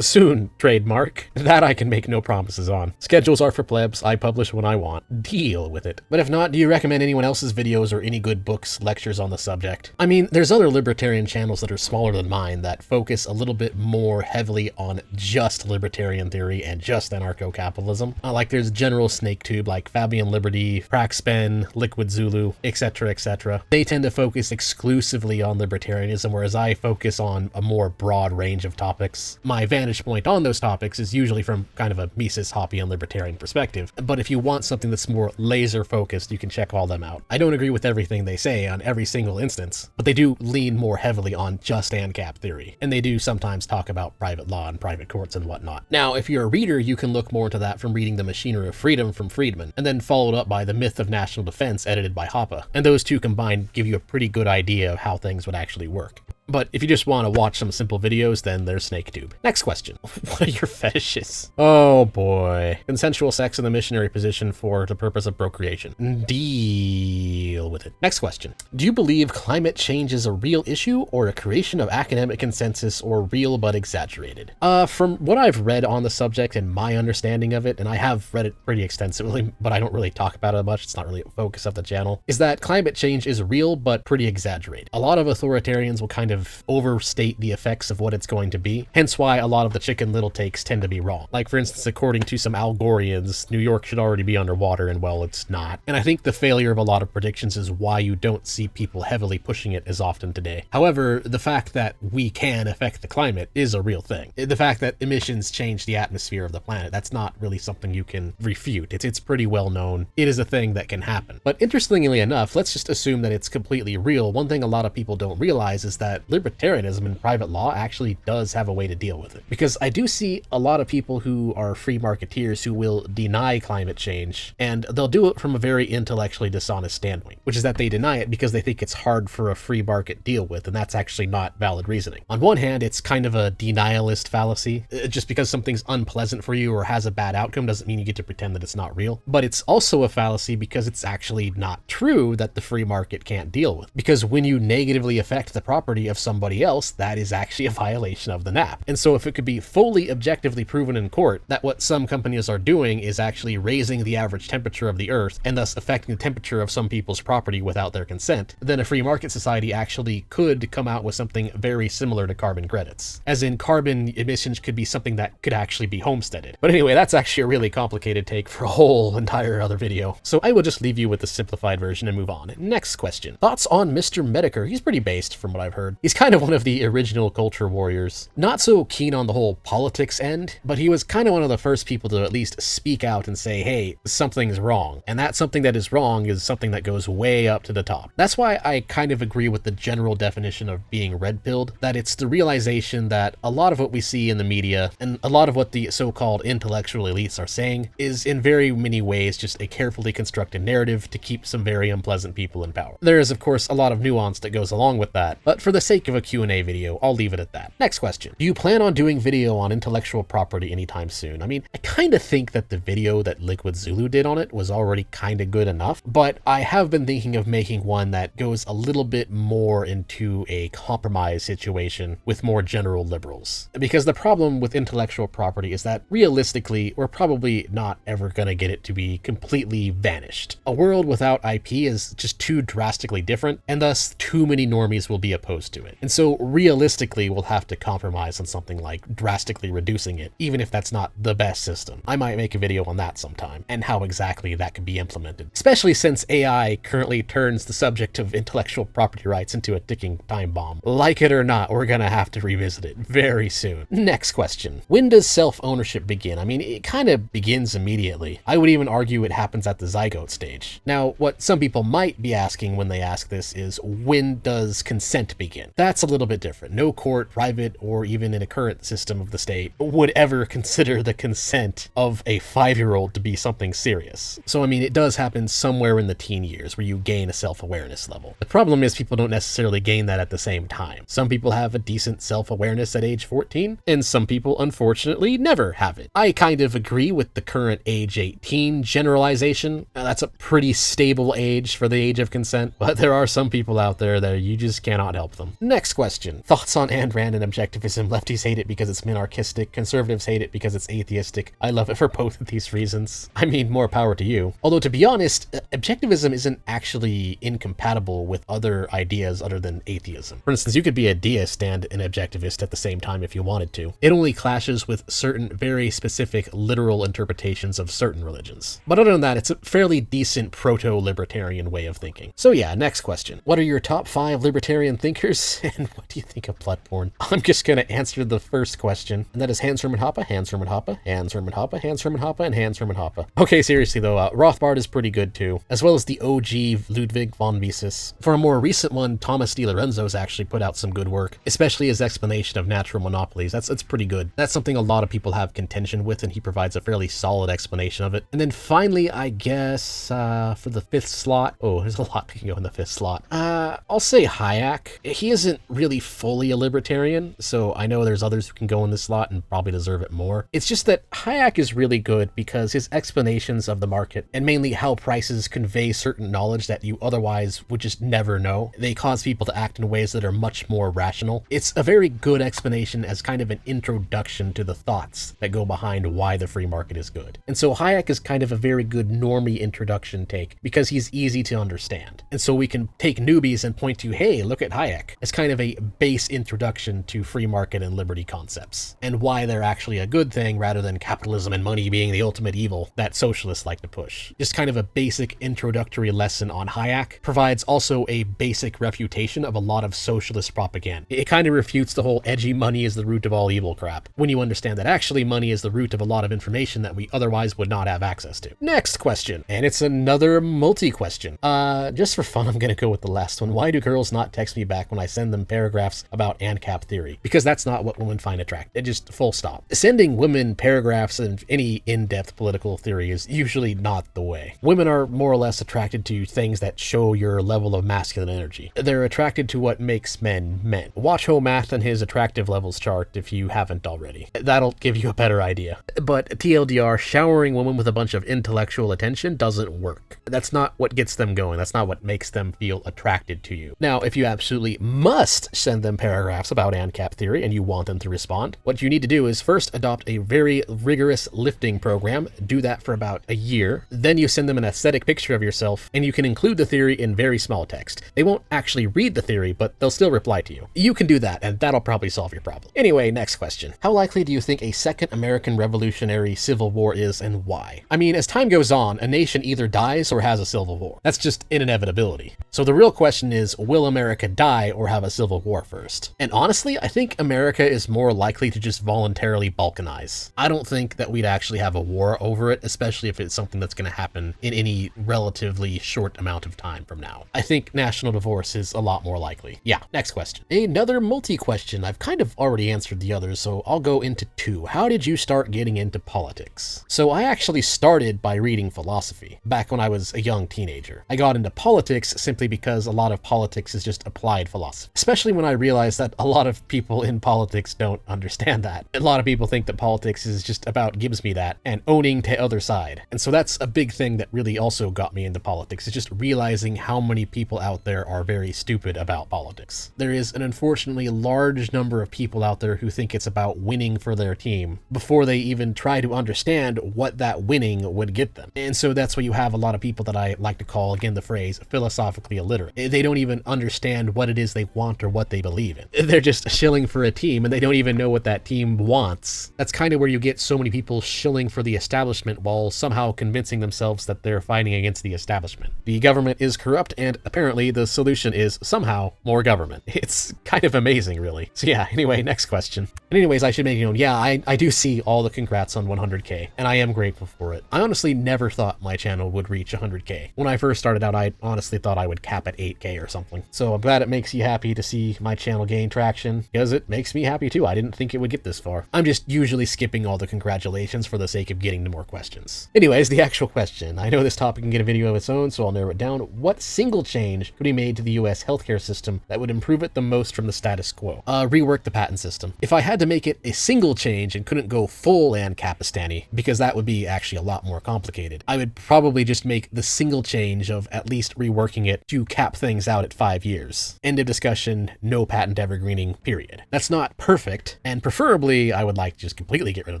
A: soon, trademark. That I can make no promises on. Schedules are for plebs. I publish when I want. Deal with it. But if not, do you recommend anyone else's videos or any good books, lectures on the subject? I mean, there's other libertarian channels that are smaller than mine that focus a little bit more heavily on just libertarian theory and just anarcho-capitalism. Like there's General Snaketube, like Fabian Liberty, Praxpen, Liquid Zulu, etc., etc. They tend to focus exclusively on libertarianism, whereas I focus on a more broad range of topics. My vantage point on those topics is usually from kind of a Mises Hoppian libertarian perspective, but if you want something that's more laser focused, you can check all them out. I don't agree with everything they say on every single instance, but they do lean more heavily on just Ancap theory, and they do sometimes talk about private law and private courts and whatnot. Now, if you're a reader, you can look more into that from reading The Machinery of Freedom from Friedman, and then followed up by The Myth of National Defense edited by Hoppe, and those two combined give you a pretty good idea of how things would actually work. But if you just want to watch some simple videos, then there's Snaketube. Next question. What are your fetishes? Oh boy. Consensual sex in the missionary position for the purpose of procreation. Deal with it. Next question. Do you believe climate change is a real issue or a creation of academic consensus, or real but exaggerated? From what I've read on the subject and my understanding of it, and I have read it pretty extensively, but I don't really talk about it much, it's not really a focus of the channel, is that climate change is real but pretty exaggerated. A lot of authoritarians will kind of overstate the effects of what it's going to be, hence why a lot of the Chicken Little takes tend to be wrong. Like, for instance, according to some Al Goreans, New York should already be underwater, and well, it's not. And I think the failure of a lot of predictions is why you don't see people heavily pushing it as often today. However, the fact that we can affect the climate is a real thing. The fact that emissions change the atmosphere of the planet, that's not really something you can refute. It's pretty well known. It is a thing that can happen. But interestingly enough, let's just assume that it's completely real. One thing a lot of people don't realize is that libertarianism and private law actually does have a way to deal with it. Because I do see a lot of people who are free marketeers who will deny climate change, and they'll do it from a very intellectually dishonest standpoint, which is that they deny it because they think it's hard for a free market deal with, and that's actually not valid reasoning. On one hand, it's kind of a denialist fallacy. Just because something's unpleasant for you or has a bad outcome doesn't mean you get to pretend that it's not real. But it's also a fallacy because it's actually not true that the free market can't deal with. Because when you negatively affect the property of of somebody else, that is actually a violation of the NAP. And so if it could be fully objectively proven in court that what some companies are doing is actually raising the average temperature of the earth and thus affecting the temperature of some people's property without their consent, then a free market society actually could come out with something very similar to carbon credits. As in, carbon emissions could be something that could actually be homesteaded. But anyway, that's actually a really complicated take for a whole entire other video. So I will just leave you with the simplified version and move on. Next question. Thoughts on Mr. Medicare? He's pretty based from what I've heard. He's kind of one of the original culture warriors. Not so keen on the whole politics end, but he was kind of one of the first people to at least speak out and say, hey, something's wrong. And that something that is wrong is something that goes way up to the top. That's why I kind of agree with the general definition of being red-pilled, that it's the realization that a lot of what we see in the media and a lot of what the so-called intellectual elites are saying is in very many ways just a carefully constructed narrative to keep some very unpleasant people in power. There is, of course, a lot of nuance that goes along with that, but for the sake of a Q&A video, I'll leave it at that. Next question. Do you plan on doing video on intellectual property anytime soon? I mean, I kind of think that the video that Liquid Zulu did on it was already kind of good enough, but I have been thinking of making one that goes a little bit more into a compromise situation with more general liberals. Because the problem with intellectual property is that realistically, we're probably not ever going to get it to be completely vanished. A world without IP is just too drastically different, and thus too many normies will be opposed to it. And so realistically, we'll have to compromise on something like drastically reducing it, even if that's not the best system. I might make a video on that sometime, and how exactly that could be implemented. Especially since AI currently turns the subject of intellectual property rights into a ticking time bomb. Like it or not, we're gonna have to revisit it very soon. Next question. When does self-ownership begin? I mean, it kind of begins immediately. I would even argue it happens at the zygote stage. Now, what some people might be asking when they ask this is, when does consent begin? That's a little bit different. No court, private, or even in a current system of the state would ever consider the consent of a 5-year-old to be something serious. So, I mean, it does happen somewhere in the teen years where you gain a self-awareness level. The problem is people don't necessarily gain that at the same time. Some people have a decent self-awareness at age 14, and some people, unfortunately, never have it. I kind of agree with the current age 18 generalization. That's a pretty stable age for the age of consent, but there are some people out there that you just cannot help them. Next question. Thoughts on Ayn Rand and objectivism? Lefties hate it because it's minarchistic, conservatives hate it because it's atheistic. I love it for both of these reasons. I mean, more power to you. Although, to be honest, objectivism isn't actually incompatible with other ideas other than atheism. For instance, you could be a deist and an objectivist at the same time if you wanted to. It only clashes with certain very specific literal interpretations of certain religions. But other than that, it's a fairly decent proto-libertarian way of thinking. So yeah, next question. What are your top 5 libertarian thinkers, and what do you think of blood porn? I'm just gonna answer the first question, and that is Hans Hermann Hoppe, Hans Hermann Hoppe, Hans Hermann Hoppe, Hans Hermann Hoppe, and Hans Hermann Hoppe. Okay, seriously though, Rothbard is pretty good too, as well as the OG Ludwig von Mises. For a more recent one, Thomas DiLorenzo's actually put out some good work, especially his explanation of natural monopolies. That's pretty good. That's something a lot of people have contention with, and he provides a fairly solid explanation of it. And then finally, I guess, for the 5th slot, oh, there's a lot that can go in the 5th slot. I'll say Hayek. He isn't really fully a libertarian, so I know there's others who can go in this slot and probably deserve it more. It's just that Hayek is really good because his explanations of the market, and mainly how prices convey certain knowledge that you otherwise would just never know, they cause people to act in ways that are much more rational. It's a very good explanation as kind of an introduction to the thoughts that go behind why the free market is good. And so Hayek is kind of a very good normie introduction take because he's easy to understand. And so we can take newbies and point to, hey, look at Hayek, as kind of a base introduction to free market and liberty concepts, and why they're actually a good thing rather than capitalism and money being the ultimate evil that socialists like to push. Just kind of a basic introductory lesson on Hayek provides also a basic refutation of a lot of socialist propaganda. It kind of refutes the whole edgy money is the root of all evil crap, when you understand that actually money is the root of a lot of information that we otherwise would not have access to. Next question, and it's another multi-question. Just for fun, I'm gonna go with the last one. Why do girls not text me back when I send them paragraphs about Ancap theory? Because that's not what women find attractive. Just full stop. Sending women paragraphs of any in-depth political theory is usually not the way. Women are more or less attracted to things that show your level of masculine energy. They're attracted to what makes men men. Watch Homath and his attractive levels chart if you haven't already. That'll give you a better idea. But TLDR, showering women with a bunch of intellectual attention doesn't work. That's not what gets them going. That's not what makes them feel attracted to you. Now, if you absolutely must send them paragraphs about Ancap theory and you want them to respond, what you need to do is first adopt a very rigorous lifting program, do that for about a year, then you send them an aesthetic picture of yourself, and you can include the theory in very small text. They won't actually read the theory, but they'll still reply to you. You can do that, and that'll probably solve your problem. Anyway, next question. How likely do you think a second American Revolutionary Civil War is, and why? I mean, as time goes on, a nation either dies or has a civil war. That's just an inevitability. So the real question is, will America die or have a civil war first? And honestly, I think America is more likely to just voluntarily balkanize. I don't think that we'd actually have a war over it, especially if it's something that's going to happen in any relatively short amount of time from now. I think national divorce is a lot more likely. Yeah, next question. Another multi-question. I've kind of already answered the others, so I'll go into two. How did you start getting into politics? So I actually started by reading philosophy back when I was a young teenager. I got into politics simply because a lot of politics is just applied philosophy, especially when I realized that a lot of people in politics don't understand that. A lot of people think that politics is just about gives me that and owning the other side. And so that's a big thing that really also got me into politics, is just realizing how many people out there are very stupid about politics. There is an unfortunately large number of people out there who think it's about winning for their team before they even try to understand what that winning would get them. And so that's why you have a lot of people that I like to call, again, the phrase philosophically illiterate. They don't even understand what it is they want or what they believe in. They're just shilling for a team and they don't even know what that team wants. That's kind of where you get so many people shilling for the establishment while somehow convincing themselves that they're fighting against the establishment. The government is corrupt, and apparently the solution is somehow more government. It's kind of amazing, really. So yeah, anyway, next question. And anyways, I should make it known, yeah, I do see all the congrats on 100K, and I am grateful for it. I honestly never thought my channel would reach 100K. When I first started out, I honestly thought I would cap at 8K or something. So I'm glad it makes you happy to see my channel gain traction, because it makes me happy too. I didn't think it would get this far. I'm just usually skipping all the congratulations for the sake of getting to more questions. Anyways, the actual question. I know this topic can get a video of its own, so I'll narrow it down. What single change could be made to the US healthcare system that would improve it the most from the status quo? Rework the patent system. If I had to make it a single change and couldn't go full Ancapistani, because that would be actually a lot more complicated, I would probably just make the single change of at least reworking it to cap things out at 5 years. End of discussion, no patent evergreening, period. That's not perfect, and preferably I would like to just completely get rid of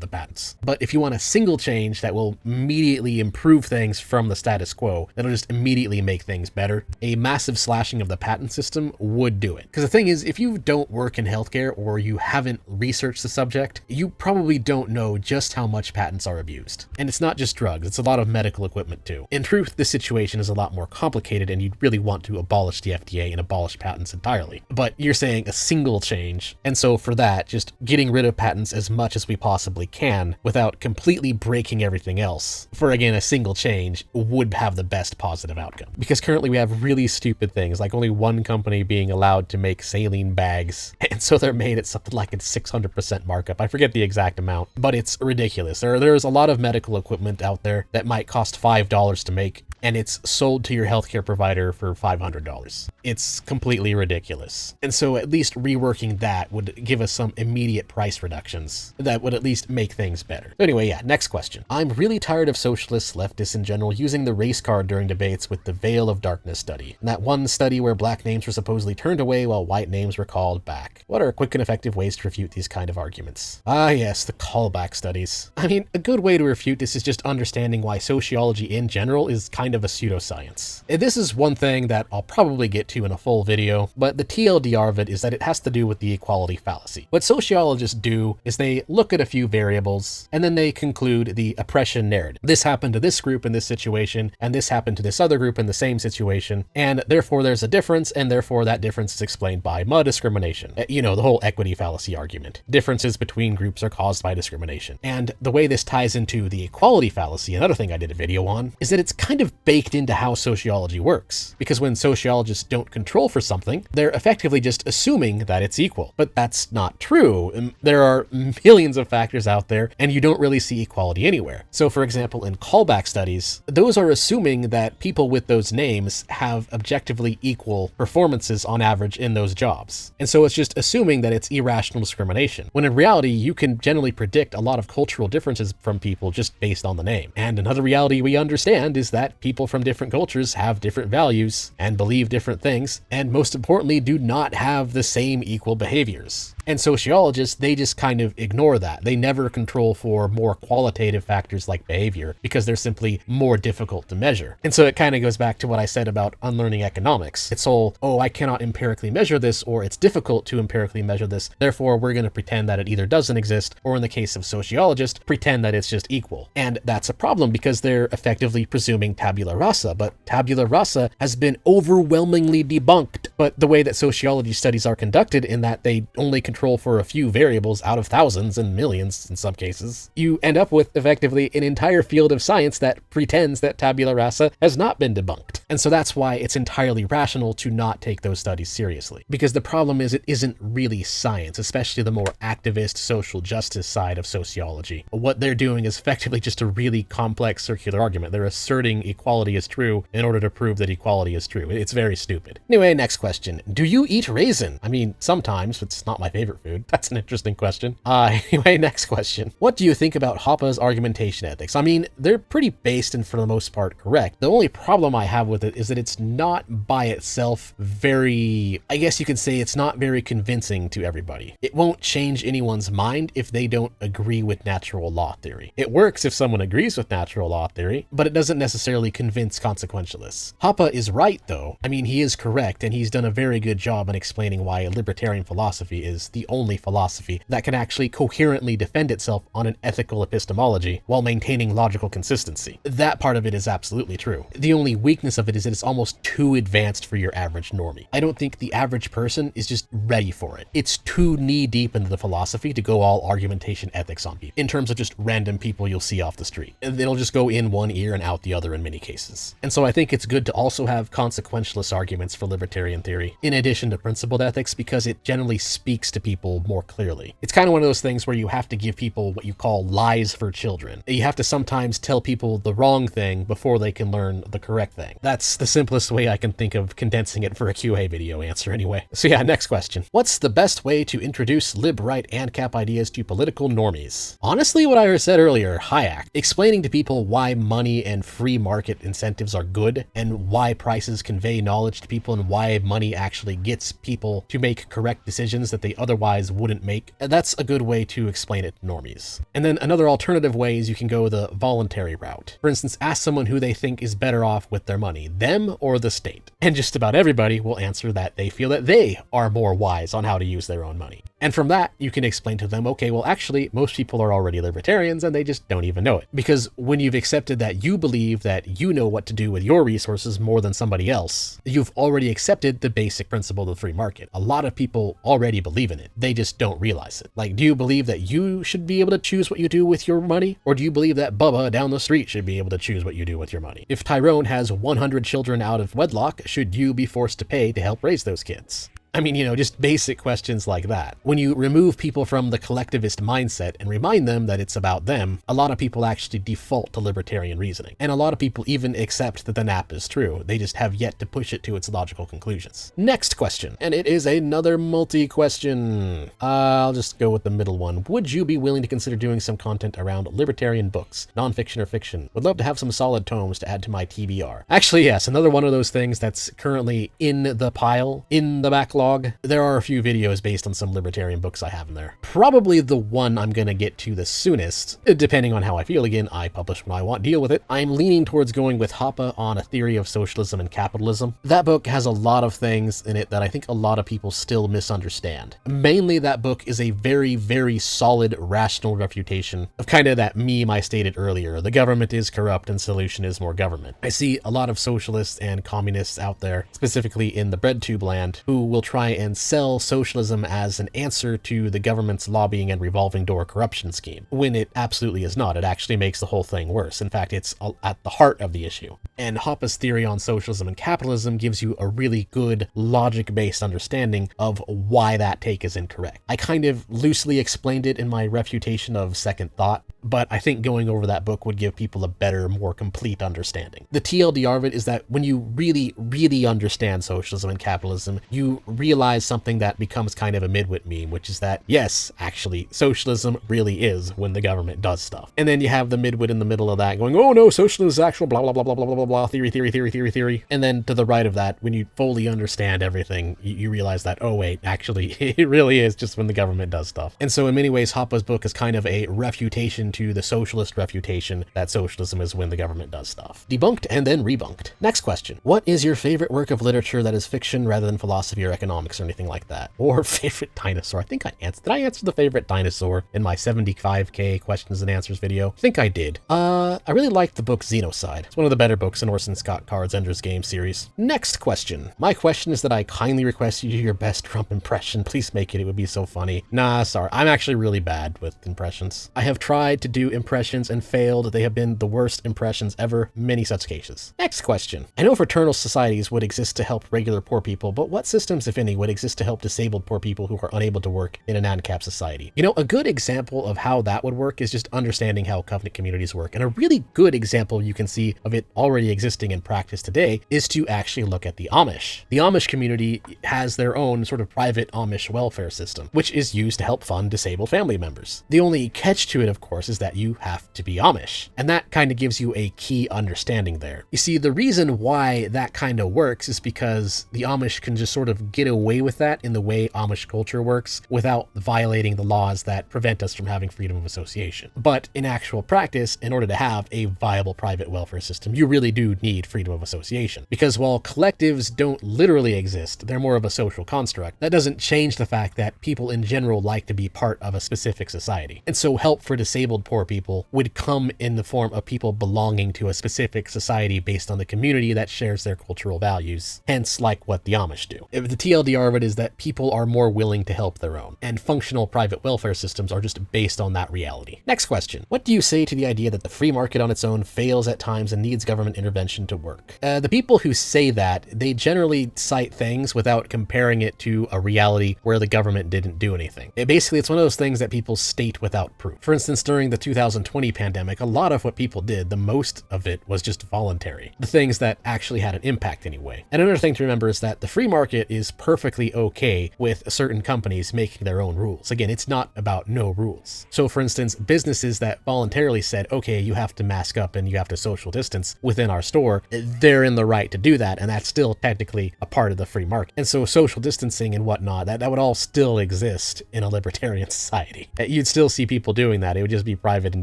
A: the patents. But if you want a single change that will immediately improve things from the status quo, that'll just immediately make things better, a massive slashing of the patent system would do it. Because the thing is, if you don't work in healthcare or you haven't researched the subject, you probably don't know just how much patents are abused. And it's not just drugs, it's a lot of medical equipment too. In truth, this situation is a lot more complicated and you'd really want to abolish the FDA and abolish patents entirely. But you're saying a single change, and so for that, just getting rid of patents as much as we possibly can without completely breaking everything else, for again a single change, would have the best positive outcome. Because currently we have really stupid things, like only one company being allowed to make saline bags, and so they're made at something like a 600% markup. I forget the exact amount, but it's ridiculous. There's a lot of medical equipment out there that might cost $5 to make, and it's sold to your healthcare provider for $500. It's completely ridiculous. And so at least reworking that would give us some immediate price reductions that would at least make things better. Anyway, yeah, next question. I'm really tired of socialists, leftists in general, using the race card during debates with the Veil of Darkness study. And that one study where black names were supposedly turned away while white names were called back. What are quick and effective ways to refute these kind of arguments? Ah, yes, the callback studies. I mean, a good way to refute this is just understanding why sociology in general is kind of a pseudoscience. And this is one thing that I'll probably get to in a full video, but the TLDR of it is that it has to do with the equality fallacy. What sociologists do is they look at a few variables and then they conclude the oppression narrative. This happened to this group in this situation, and this happened to this other group in the same situation, and therefore there's a difference, and therefore that difference is explained by discrimination. You know, the whole equity fallacy argument. Differences between groups are caused by discrimination. And the way this ties into the equality fallacy, another thing I did a video on, is that it's kind of baked into how sociology works. Because when sociologists don't control for something, they're effectively just assuming that it's equal. But that's not true. There are millions of factors out there, and you don't really see equality anywhere. So for example, in callback studies, those are assuming that people with those names have objectively equal performances on average in those jobs. And so it's just assuming that it's irrational discrimination, when in reality, you can generally predict a lot of cultural differences from people just based on the name. And another reality we understand is that people people from different cultures have different values and believe different things, and most importantly, do not have the same equal behaviors. And sociologists, they just kind of ignore that. They never control for more qualitative factors like behavior because they're simply more difficult to measure. And so it kind of goes back to what I said about unlearning economics. It's all, oh, I cannot empirically measure this, or it's difficult to empirically measure this, therefore we're going to pretend that it either doesn't exist, or in the case of sociologists, pretend that it's just equal. And that's a problem because they're effectively presuming tabula rasa, but tabula rasa has been overwhelmingly debunked. But the way that sociology studies are conducted, in that they only control for a few variables out of thousands and millions in some cases, you end up with effectively an entire field of science that pretends that tabula rasa has not been debunked. And so that's why it's entirely rational to not take those studies seriously. Because the problem is, it isn't really science, especially the more activist social justice side of sociology. What they're doing is effectively just a really complex circular argument. They're asserting equality is true in order to prove that equality is true. It's very stupid. Anyway, next question. Do you eat raisin? I mean, sometimes, but it's not my favorite food. That's an interesting question. Anyway, next question. What do you think about Hoppe's argumentation ethics? I mean, they're pretty based and for the most part correct. The only problem I have with it is that it's not by itself very, I guess you could say it's not very convincing to everybody. It won't change anyone's mind if they don't agree with natural law theory. It works if someone agrees with natural law theory, but it doesn't necessarily convince consequentialists. Hoppe is right though. I mean, he is correct, and he's done a very good job in explaining why libertarian philosophy is the only philosophy that can actually coherently defend itself on an ethical epistemology while maintaining logical consistency. That part of it is absolutely true. The only weakness of it is that it's almost too advanced for your average normie. I don't think the average person is just ready for it. It's too knee-deep into the philosophy to go all argumentation ethics on people, in terms of just random people you'll see off the street. It'll just go in one ear and out the other in many cases. And so I think it's good to also have consequentialist arguments for libertarian theory, in addition to principled ethics, because it generally speaks to people more clearly. It's kind of one of those things where you have to give people what you call lies for children. You have to sometimes tell people the wrong thing before they can learn the correct thing. That's the simplest way I can think of condensing it for a QA video answer anyway. So yeah, next question. What's the best way to introduce lib-right Ancap ideas to political normies? Honestly, what I said earlier, Hayek, explaining to people why money and free market incentives are good, and why prices convey knowledge to people, and why money actually gets people to make correct decisions that they otherwise wouldn't make. That's a good way to explain it to normies. And then another alternative way is you can go the voluntary route. For instance, ask someone who they think is better off with their money, them or the state. And just about everybody will answer that they feel that they are more wise on how to use their own money. And from that, you can explain to them, okay, well, actually, most people are already libertarians and they just don't even know it. Because when you've accepted that you believe that you know what to do with your resources more than somebody else, you've already accepted the basic principle of the free market. A lot of people already believe in it. They just don't realize it. Like, do you believe that you should be able to choose what you do with your money? Or do you believe that Bubba down the street should be able to choose what you do with your money? If Tyrone has 100 children out of wedlock, should you be forced to pay to help raise those kids? I mean, just basic questions like that. When you remove people from the collectivist mindset and remind them that it's about them, a lot of people actually default to libertarian reasoning. And a lot of people even accept that the NAP is true. They just have yet to push it to its logical conclusions. Next question, and it is another multi-question. I'll just go with the middle one. Would you be willing to consider doing some content around libertarian books, nonfiction or fiction? Would love to have some solid tomes to add to my TBR. Actually, yes, another one of those things that's currently in the pile, in the backlog. There are a few videos based on some libertarian books I have in there. Probably the one I'm gonna get to the soonest, depending on how I feel. Again, I publish when I want, deal with it. I'm leaning towards going with Hoppe on a theory of socialism and capitalism. That book has a lot of things in it that I think a lot of people still misunderstand. Mainly, that book is a very, very solid, rational refutation of kind of that meme I stated earlier. The government is corrupt and solution is more government. I see a lot of socialists and communists out there, specifically in the breadtube land, who will try and sell socialism as an answer to the government's lobbying and revolving door corruption scheme, when it absolutely is not. It actually makes the whole thing worse. In fact, it's at the heart of the issue. And Hoppe's theory on socialism and capitalism gives you a really good logic-based understanding of why that take is incorrect. I kind of loosely explained it in my refutation of second thought, but I think going over that book would give people a better, more complete understanding. The TLDR of it is that when you really, really understand socialism and capitalism, you realize something that becomes kind of a midwit meme, which is that, yes, actually, socialism really is when the government does stuff. And then you have the midwit in the middle of that going, oh no, socialism is actual blah, blah, blah, blah, blah, blah, blah, blah, theory. And then to the right of that, when you fully understand everything, you realize that, oh wait, actually, it really is just when the government does stuff. And so in many ways, Hoppa's book is kind of a refutation to the socialist refutation that socialism is when the government does stuff. Debunked and then rebunked. Next question. What is your favorite work of literature that is fiction rather than philosophy or economics or anything like that? Or favorite dinosaur? I think I answered. Did I answer the favorite dinosaur in my 75k questions and answers video? I think I did. I really liked the book Xenocide. It's one of the better books in Orson Scott Card's Ender's Game series. Next question. My question is that I kindly request you do your best Trump impression. Please make it. It would be so funny. Nah, sorry. I'm actually really bad with impressions. I have tried to do impressions and failed. They have been the worst impressions ever. Many such cases. Next question. I know fraternal societies would exist to help regular poor people, but what systems, if any, would exist to help disabled poor people who are unable to work in an Ancap society? You know, a good example of how that would work is just understanding how covenant communities work. And a really good example you can see of it already existing in practice today is to actually look at the Amish. The Amish community has their own sort of private Amish welfare system, which is used to help fund disabled family members. The only catch to it, of course, is that you have to be Amish. And that kind of gives you a key understanding there. You see, the reason why that kind of works is because the Amish can just sort of get away with that in the way Amish culture works without violating the laws that prevent us from having freedom of association. But in actual practice, in order to have a viable private welfare system, you really do need freedom of association. Because while collectives don't literally exist, they're more of a social construct. That doesn't change the fact that people in general like to be part of a specific society. And so help for disabled poor people would come in the form of people belonging to a specific society based on the community that shares their cultural values, hence like what the Amish do. If the TLDR of it is that people are more willing to help their own, and functional private welfare systems are just based on that reality. Next question. What do you say to the idea that the free market on its own fails at times and needs government intervention to work? The people who say that, they generally cite things without comparing it to a reality where the government didn't do anything. Basically, it's one of those things that people state without proof. For instance, during the 2020 pandemic, a lot of what people did, the most of it was just voluntary. The things that actually had an impact anyway. And another thing to remember is that the free market is perfectly okay with certain companies making their own rules. Again, it's not about no rules. So for instance, businesses that voluntarily said, okay, you have to mask up and you have to social distance within our store, they're in the right to do that, and that's still technically a part of the free market. And so social distancing and whatnot, that would all still exist in a libertarian society. You'd still see people doing that. It would just be private and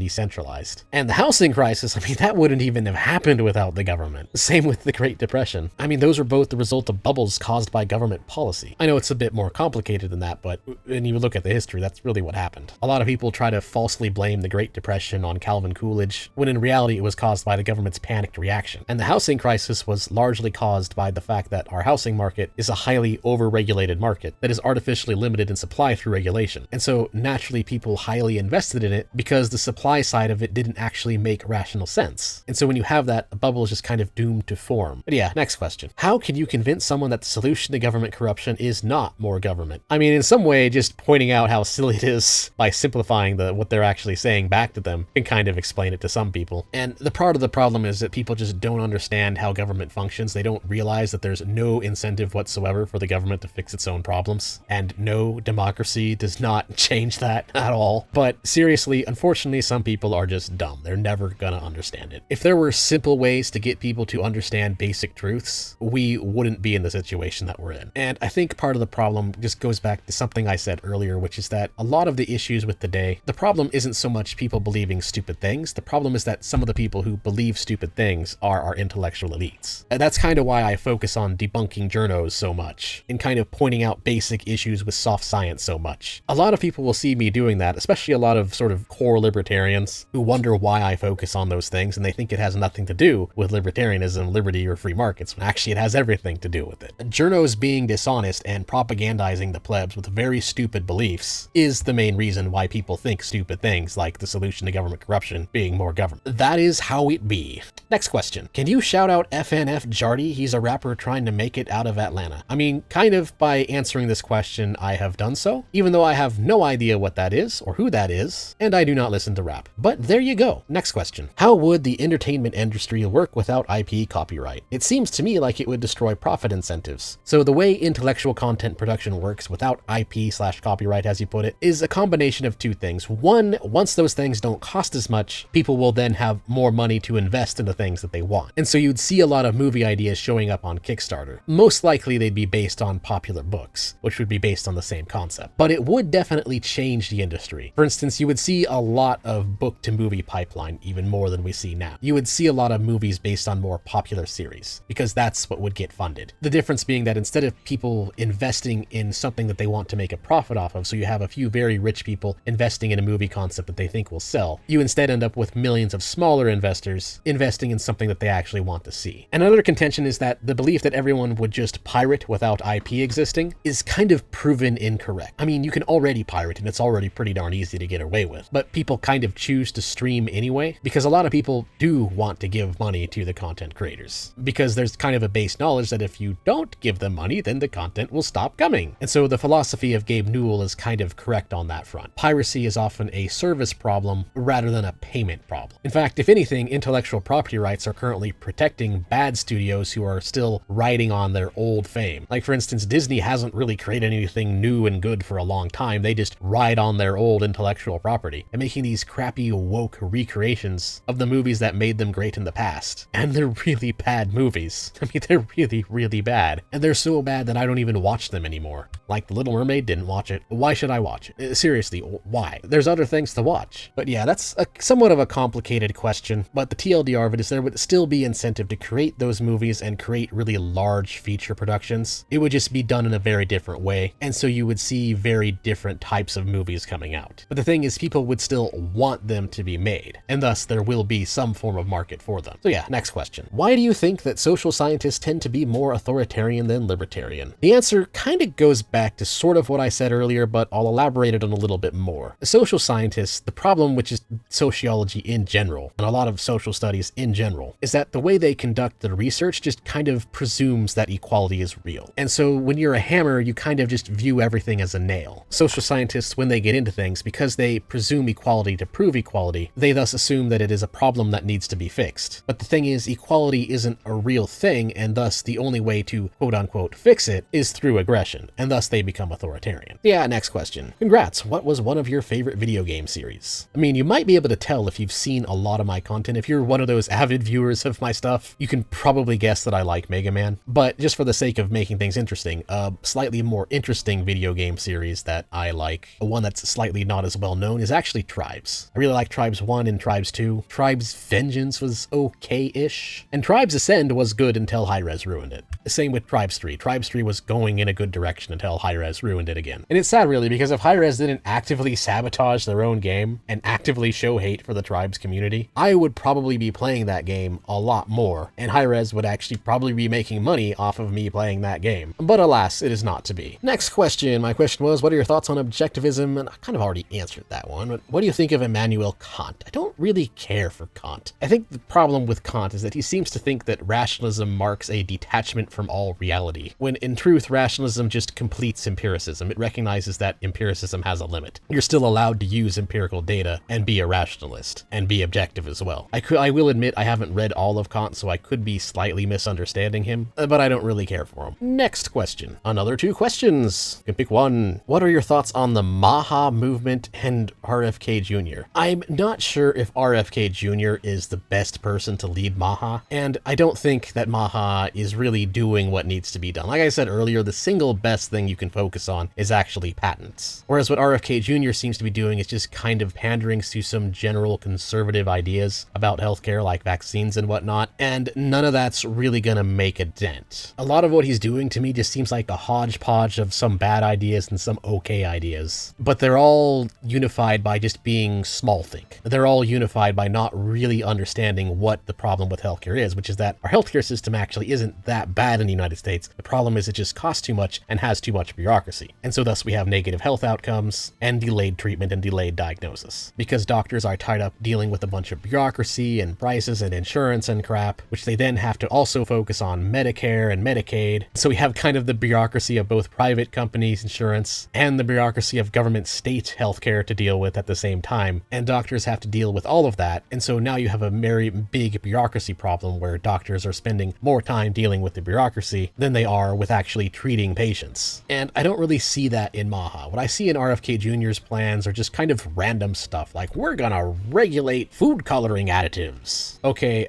A: decentralized. And the housing crisis, I mean, that wouldn't even have happened without the government. Same with the Great Depression. I mean, those are both the result of bubbles caused by government policy. I know it's a bit more complicated than that, but when you look at the history, that's really what happened. A lot of people try to falsely blame the Great Depression on Calvin Coolidge, when in reality it was caused by the government's panicked reaction. And the housing crisis was largely caused by the fact that our housing market is a highly over-regulated market that is artificially limited in supply through regulation. And so naturally people highly invested in it because the supply side of it didn't actually make rational sense. And so when you have that, a bubble is just kind of doomed to form. But yeah, next question. How can you convince someone that the solution to government corruption is not more government? I mean, in some way, just pointing out how silly it is by simplifying what they're actually saying back to them can kind of explain it to some people. And the part of the problem is that people just don't understand how government functions. They don't realize that there's no incentive whatsoever for the government to fix its own problems. And no, democracy does not change that at all. But seriously, unfortunately, some people are just dumb. They're never gonna understand it. If there were simple ways to get people to understand basic truths, we wouldn't be in the situation that we're in. And I think part of the problem just goes back to something I said earlier, which is that a lot of the issues with the day, the problem isn't so much people believing stupid things. The problem is that some of the people who believe stupid things are our intellectual elites. And that's kind of why I focus on debunking journos so much and kind of pointing out basic issues with soft science so much. A lot of people will see me doing that, especially a lot of sort of core libertarians who wonder why I focus on those things, and they think it has nothing to do with libertarianism, liberty, or free markets, when actually it has everything to do with it. Journos being dishonest and propagandizing the plebs with very stupid beliefs is the main reason why people think stupid things like the solution to government corruption being more government. That is how it be. Next question. Can you shout out FNF Jardy? He's a rapper trying to make it out of Atlanta. I mean, kind of by answering this question, I have done so, even though I have no idea what that is or who that is, and I do not listen to rap. But there you go. Next question. How would the entertainment industry work without IP copyright? It seems to me like it would destroy profit incentives. So the way intellectual content production works without IP/copyright, as you put it, is a combination of two things. One, once those things don't cost as much, people will then have more money to invest in the things that they want. And so you'd see a lot of movie ideas showing up on Kickstarter. Most likely they'd be based on popular books, which would be based on the same concept. But it would definitely change the industry. For instance, you would see a lot of book to movie pipeline, even more than we see now. You would see a lot of movies based on more popular series, because that's what would get funded. The difference being that instead of people investing in something that they want to make a profit off of, so you have a few very rich people investing in a movie concept that they think will sell, you instead end up with millions of smaller investors investing in something that they actually want to see. Another contention is that the belief that everyone would just pirate without IP existing is kind of proven incorrect. I mean, you can already pirate and it's already pretty darn easy to get away with, but people kind of choose to stream anyway because a lot of people do want to give money to the content creators, because there's kind of a base knowledge that if you don't give them money, then the content will stop coming. And so the philosophy of Gabe Newell is kind of correct on that front. Piracy is often a service problem rather than a payment problem. In fact, if anything, intellectual property rights are currently protecting bad studios who are still riding on their old fame. Like, for instance, Disney hasn't really created anything new and good for a long time. They just ride on their old intellectual property and making these crappy woke recreations of the movies that made them great in the past. And they're really bad movies. I mean, they're really, really bad. And they're so bad that I don't even watch them anymore. Like The Little Mermaid, didn't watch it. Why should I watch it? Seriously, why? There's other things to watch. But yeah, that's somewhat of a complicated question, but the TLDR of it is there would still be incentive to create those movies and create really large feature productions. It would just be done in a very different way, and so you would see very different types of movies coming out. But the thing is, people would still want them to be made, and thus there will be some form of market for them. So yeah, next question. Why do you think that social scientists tend to be more authoritarian than libertarian? The answer kind of goes back to sort of what I said earlier, but I'll elaborate it on a little bit more. The social scientists, the problem, which is sociology in general, and a lot of social studies in general, is that the way they conduct the research just kind of presumes that equality is real. And so when you're a hammer, you kind of just view everything as a nail. Social scientists, when they get into things, because they presume equality to prove equality, they thus assume that it is a problem that needs to be fixed. But the thing is, equality isn't a real thing, and thus the only way to quote-unquote fix it is through aggression, and thus they become authoritarian. Yeah, next question. Congrats, what was one of your favorite video game series? I mean, you might be able to tell if you've seen a lot of my content. If you're one of those avid viewers of my stuff, you can probably guess that I like Mega Man. But just for the sake of making things interesting, a slightly more interesting video game series that I like, one that's slightly not as well known, is actually Tribes. I really like Tribes 1 and Tribes 2. Tribes Vengeance was okay-ish, and Tribes Ascend was good until Hi-Rez ruined it. Same with Tribes 3. Tribes 3 was going in a good direction until Hi-Rez ruined it again. And it's sad really, because if Hi-Rez didn't actively sabotage their own game and actively show hate for the Tribes community, I would probably be playing that game a lot more, and Hi-Rez would actually probably be making money off of me playing that game. But alas, it is not to be. Next question. My question was, what are your thoughts on objectivism? And I kind of already answered that one, but what do you think of Immanuel Kant? I don't really care for Kant. I think the problem with Kant is that he seems to think that rationalism marks a detachment from all reality, when in truth, rationalism just completes empiricism. It recognizes that empiricism has a limit. You're still allowed to use empirical data and be a rationalist, and be objective as well. I will admit I haven't read all of Kant, so I could be slightly misunderstanding him, but I don't really care for him. Next question. Another 2 questions. You can pick one. What are your thoughts on the MAHA movement and RFK Jr.? I'm not sure if RFK Jr. is the best person to lead MAHA, and I don't think that MAHA is really doing what needs to be done. Like I said earlier, the single best thing you can focus on is actually patents. Whereas what RFK Jr. seems to be doing is just kind of pandering to some general conservative ideas about healthcare, like vaccines and whatnot, and none of that's really gonna make a dent. A lot of what he's doing to me just seems like a hodgepodge of some bad ideas and some okay ideas, but they're all unified by just being small think. They're all unified by not really understanding what the problem with healthcare is, which is that our healthcare system actually isn't that bad bad in the United States. The problem is it just costs too much and has too much bureaucracy. And so thus we have negative health outcomes and delayed treatment and delayed diagnosis. Because doctors are tied up dealing with a bunch of bureaucracy and prices and insurance and crap, which they then have to also focus on Medicare and Medicaid. So we have kind of the bureaucracy of both private companies' insurance and the bureaucracy of government state healthcare to deal with at the same time. And doctors have to deal with all of that. And so now you have a very big bureaucracy problem where doctors are spending more time dealing with the bureaucracy than they are with actually treating patients. And I don't really see that in MAHA. What I see in RFK Jr.'s plans are just kind of random stuff, like we're gonna regulate food coloring additives. Okay,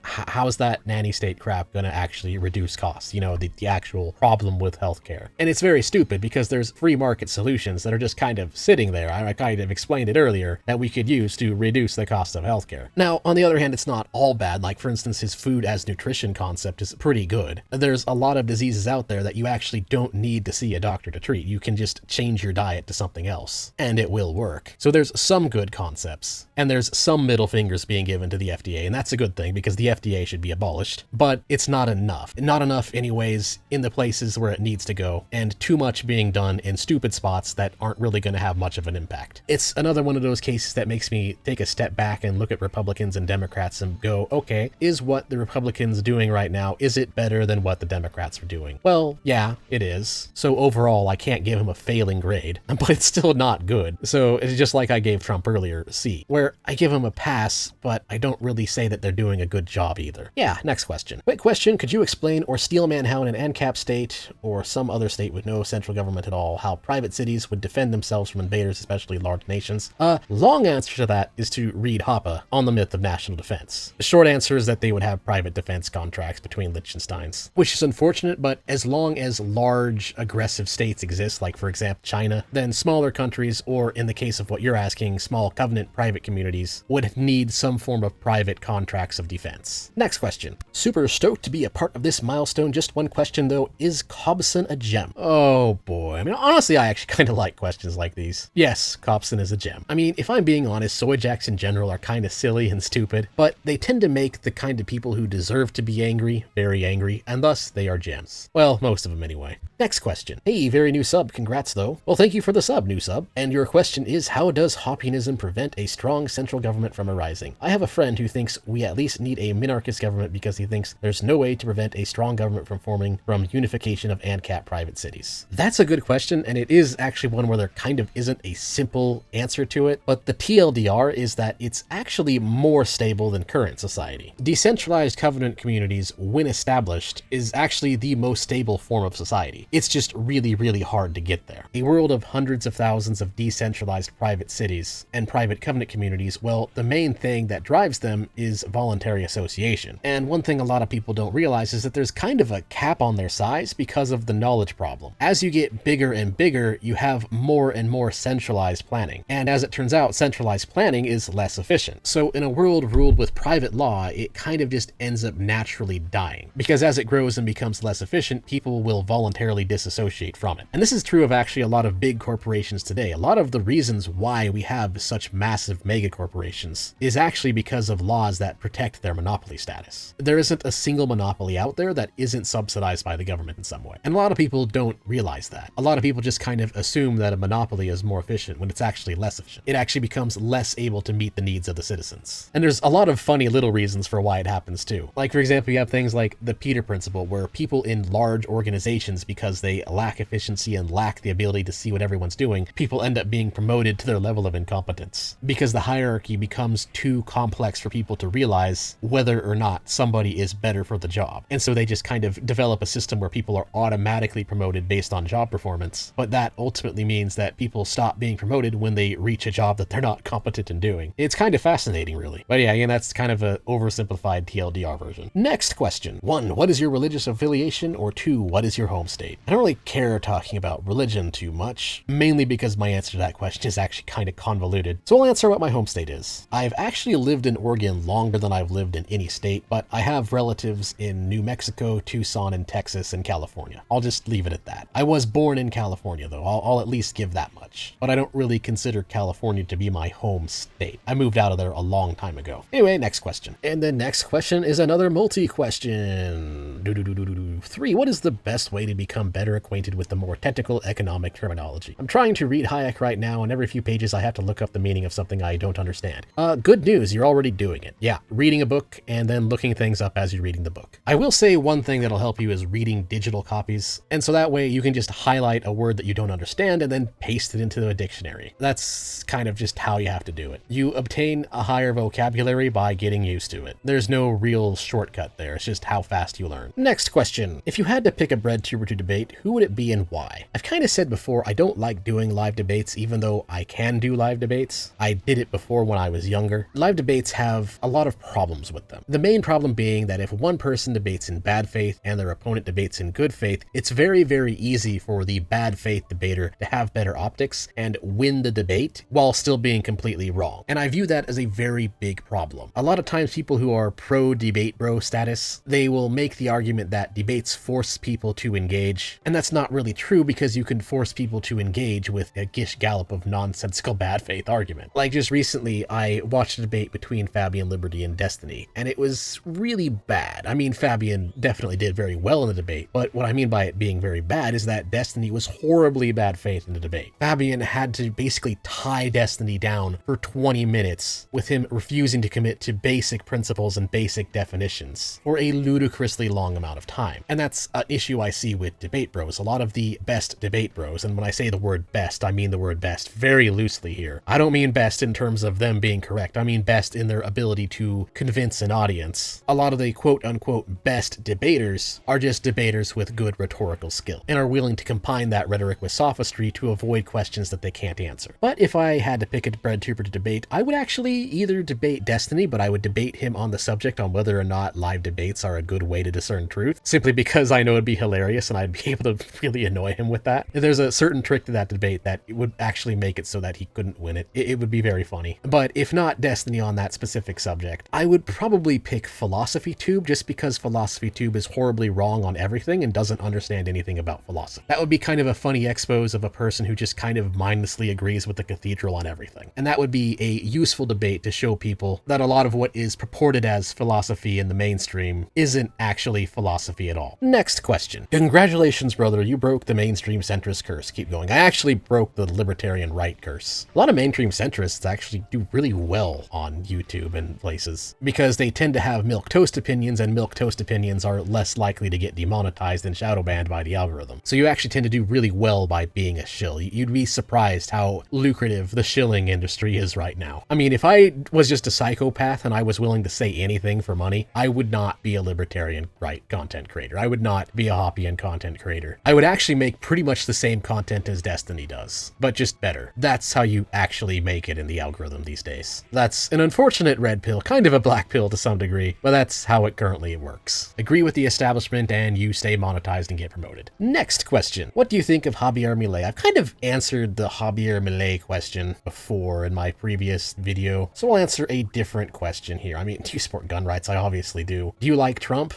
A: how's that nanny state crap gonna actually reduce costs? You know, the actual problem with healthcare. And it's very stupid because there's free market solutions that are just kind of sitting there. I kind of explained it earlier that we could use to reduce the cost of healthcare. Now, on the other hand, it's not all bad. Like, for instance, his food as nutrition concept is pretty good. There's a lot of diseases out there that you actually don't need to see a doctor to treat. You can just change your diet to something else, and it will work. So there's some good concepts, and there's some middle fingers being given to the FDA, and that's a good thing because the FDA should be abolished, but it's not enough. Not enough anyways in the places where it needs to go, and too much being done in stupid spots that aren't really going to have much of an impact. It's another one of those cases that makes me take a step back and look at Republicans and Democrats and go, okay, is what the Republicans doing right now, is it better than what the Democrats are doing? Well, yeah, it is. So overall, I can't give him a failing grade, but it's still not good. So it's just like I gave Trump earlier, C, where I give him a pass, but I don't really say that they're doing a good job either. Yeah, next question. Quick question, could you explain or steel man how in an Ancap state or some other state with no central government at all, how private cities would defend themselves from invaders, especially large nations? Long answer to that is to read Hoppe on the myth of national defense. The short answer is that they would have private defense contracts between Liechtensteins, which is unfortunate, but as long as large aggressive states exist, like for example China, then smaller countries, or in the case of what you're asking, small covenant private communities, would need some form of private contracts of defense. Next question. Super stoked to be a part of this milestone. Just one question though, is Cobson a gem? Oh boy, I mean honestly I actually kind of like questions like these. Yes, Cobson is a gem. I mean, if I'm being honest, soy jacks in general are kind of silly and stupid, but they tend to make the kind of people who deserve to be angry very angry, and thus they are gems. Well, most of them anyway. Next question. Hey, very new sub, congrats though. Well, thank you for the sub, new sub. And your question is, how does Hoppianism prevent a strong central government from arising? I have a friend who thinks we at least need a minarchist government because he thinks there's no way to prevent a strong government from forming from unification of Ancap private cities. That's a good question, and it is actually one where there kind of isn't a simple answer to it, but the TLDR is that it's actually more stable than current society. Decentralized covenant communities, when established, is actually the most stable form of society. It's just really, really hard to get there. A world of hundreds of thousands of decentralized private cities and private covenant communities, well, the main thing that drives them is voluntary association. And one thing a lot of people don't realize is that there's kind of a cap on their size because of the knowledge problem. As you get bigger and bigger, you have more and more centralized planning. And as it turns out, centralized planning is less efficient. So in a world ruled with private law, it kind of just ends up naturally dying. Because as it grows and becomes less efficient, people will voluntarily disassociate from it. And this is true of actually a lot of big corporations today. A lot of the reasons why we have such massive mega corporations is actually because of laws that protect their monopoly status. There isn't a single monopoly out there that isn't subsidized by the government in some way. And a lot of people don't realize that. A lot of people just kind of assume that a monopoly is more efficient when it's actually less efficient. It actually becomes less able to meet the needs of the citizens. And there's a lot of funny little reasons for why it happens too. Like for example, you have things like the Peter Principle, where people in large organizations, because they lack efficiency and lack the ability to see what everyone's doing, people end up being promoted to their level of incompetence because the hierarchy becomes too complex for people to realize whether or not somebody is better for the job. And so they just kind of develop a system where people are automatically promoted based on job performance, but that ultimately means that people stop being promoted when they reach a job that they're not competent in doing. It's kind of fascinating, really. But yeah, that's kind of a oversimplified TLDR version. Next question. 1. What is your religious affiliation? Or 2. What is your home state? I don't really care talking about religion too much, mainly because my answer to that question is actually kind of convoluted. So I'll answer what my home state is. I've actually lived in Oregon longer than I've lived in any state, but I have relatives in New Mexico, Tucson, and Texas, and California. I'll just leave it at that. I was born in California though, I'll at least give that much. But I don't really consider California to be my home state. I moved out of there a long time ago. Anyway, next question. And the next question is another multi-question. 3. What is the best way to become better acquainted with the more technical economic terminology? I'm trying to read Hayek right now, and every few pages I have to look up the meaning of something I don't understand. Good news, you're already doing it. Yeah, reading a book and then looking things up as you're reading the book. I will say one thing that'll help you is reading digital copies, and so that way you can just highlight a word that you don't understand and then paste it into a dictionary. That's kind of just how you have to do it. You obtain a higher vocabulary by getting used to it. There's no real shortcut there, it's just how fast you learn. Next question. If you had to pick a breadtuber to debate, who would it be and why? I've kind of said before, I don't like doing live debates, even though I can do live debates. I did it before when I was younger. Live debates have a lot of problems with them. The main problem being that if one person debates in bad faith and their opponent debates in good faith, it's very, very easy for the bad faith debater to have better optics and win the debate while still being completely wrong. And I view that as a very big problem. A lot of times people who are pro debate bro status, they will make the argument that debates force people to engage, and that's not really true because you can force people to engage with a gish gallop of nonsensical bad faith argument. Like just recently, I watched a debate between Fabian Liberty and Destiny, and it was really bad. I mean, Fabian definitely did very well in the debate, but what I mean by it being very bad is that Destiny was horribly bad faith in the debate. Fabian had to basically tie Destiny down for 20 minutes with him refusing to commit to basic principles and basic definitions for a ludicrously long amount of time. And that's an issue I see with debate bros. A lot of the best debate bros, and when I say the word best, I mean the word best very loosely here. I don't mean best in terms of them being correct. I mean best in their ability to convince an audience. A lot of the quote-unquote best debaters are just debaters with good rhetorical skill and are willing to combine that rhetoric with sophistry to avoid questions that they can't answer. But if I had to pick a breadtuber to debate, I would actually either debate Destiny, but I would debate him on the subject on whether or not live debates are a good way to discern truth, simply because I know it'd be hilarious and I'd be able to really annoy him with that. There's a certain trick to that debate that would actually make it so that he couldn't win it. It would be very funny. But if not Destiny on that specific subject, I would probably pick Philosophy Tube, just because Philosophy Tube is horribly wrong on everything and doesn't understand anything about philosophy. That would be kind of a funny expose of a person who just kind of mindlessly agrees with the cathedral on everything. And that would be a useful debate to show people that a lot of what is purported as philosophy in the mainstream isn't actually philosophy at all. Next question. Congratulations, brother. You broke the mainstream centrist curse. Keep going. I actually broke the libertarian right curse. A lot of mainstream centrists actually do really well on YouTube and places because they tend to have milquetoast opinions, and milquetoast opinions are less likely to get demonetized and shadow banned by the algorithm. So you actually tend to do really well by being a shill. You'd be surprised how lucrative the shilling industry is right now. I mean, if I was just a psychopath and I was willing to say anything for money, I would not be a libertarian right content creator. I would not be a Hoppian content creator. I would actually make pretty much the same content as Destiny does, but just better. That's how you actually make it in the algorithm these days. That's an unfortunate red pill, kind of a black pill to some degree, but that's how it currently works. Agree with the establishment and you stay monetized and get promoted. Next question. What do you think of Javier Milei? I've kind of answered the Javier Milei question before in my previous video, so I'll answer a different question here. I mean, do you support gun rights? I obviously do. Do you like Trump?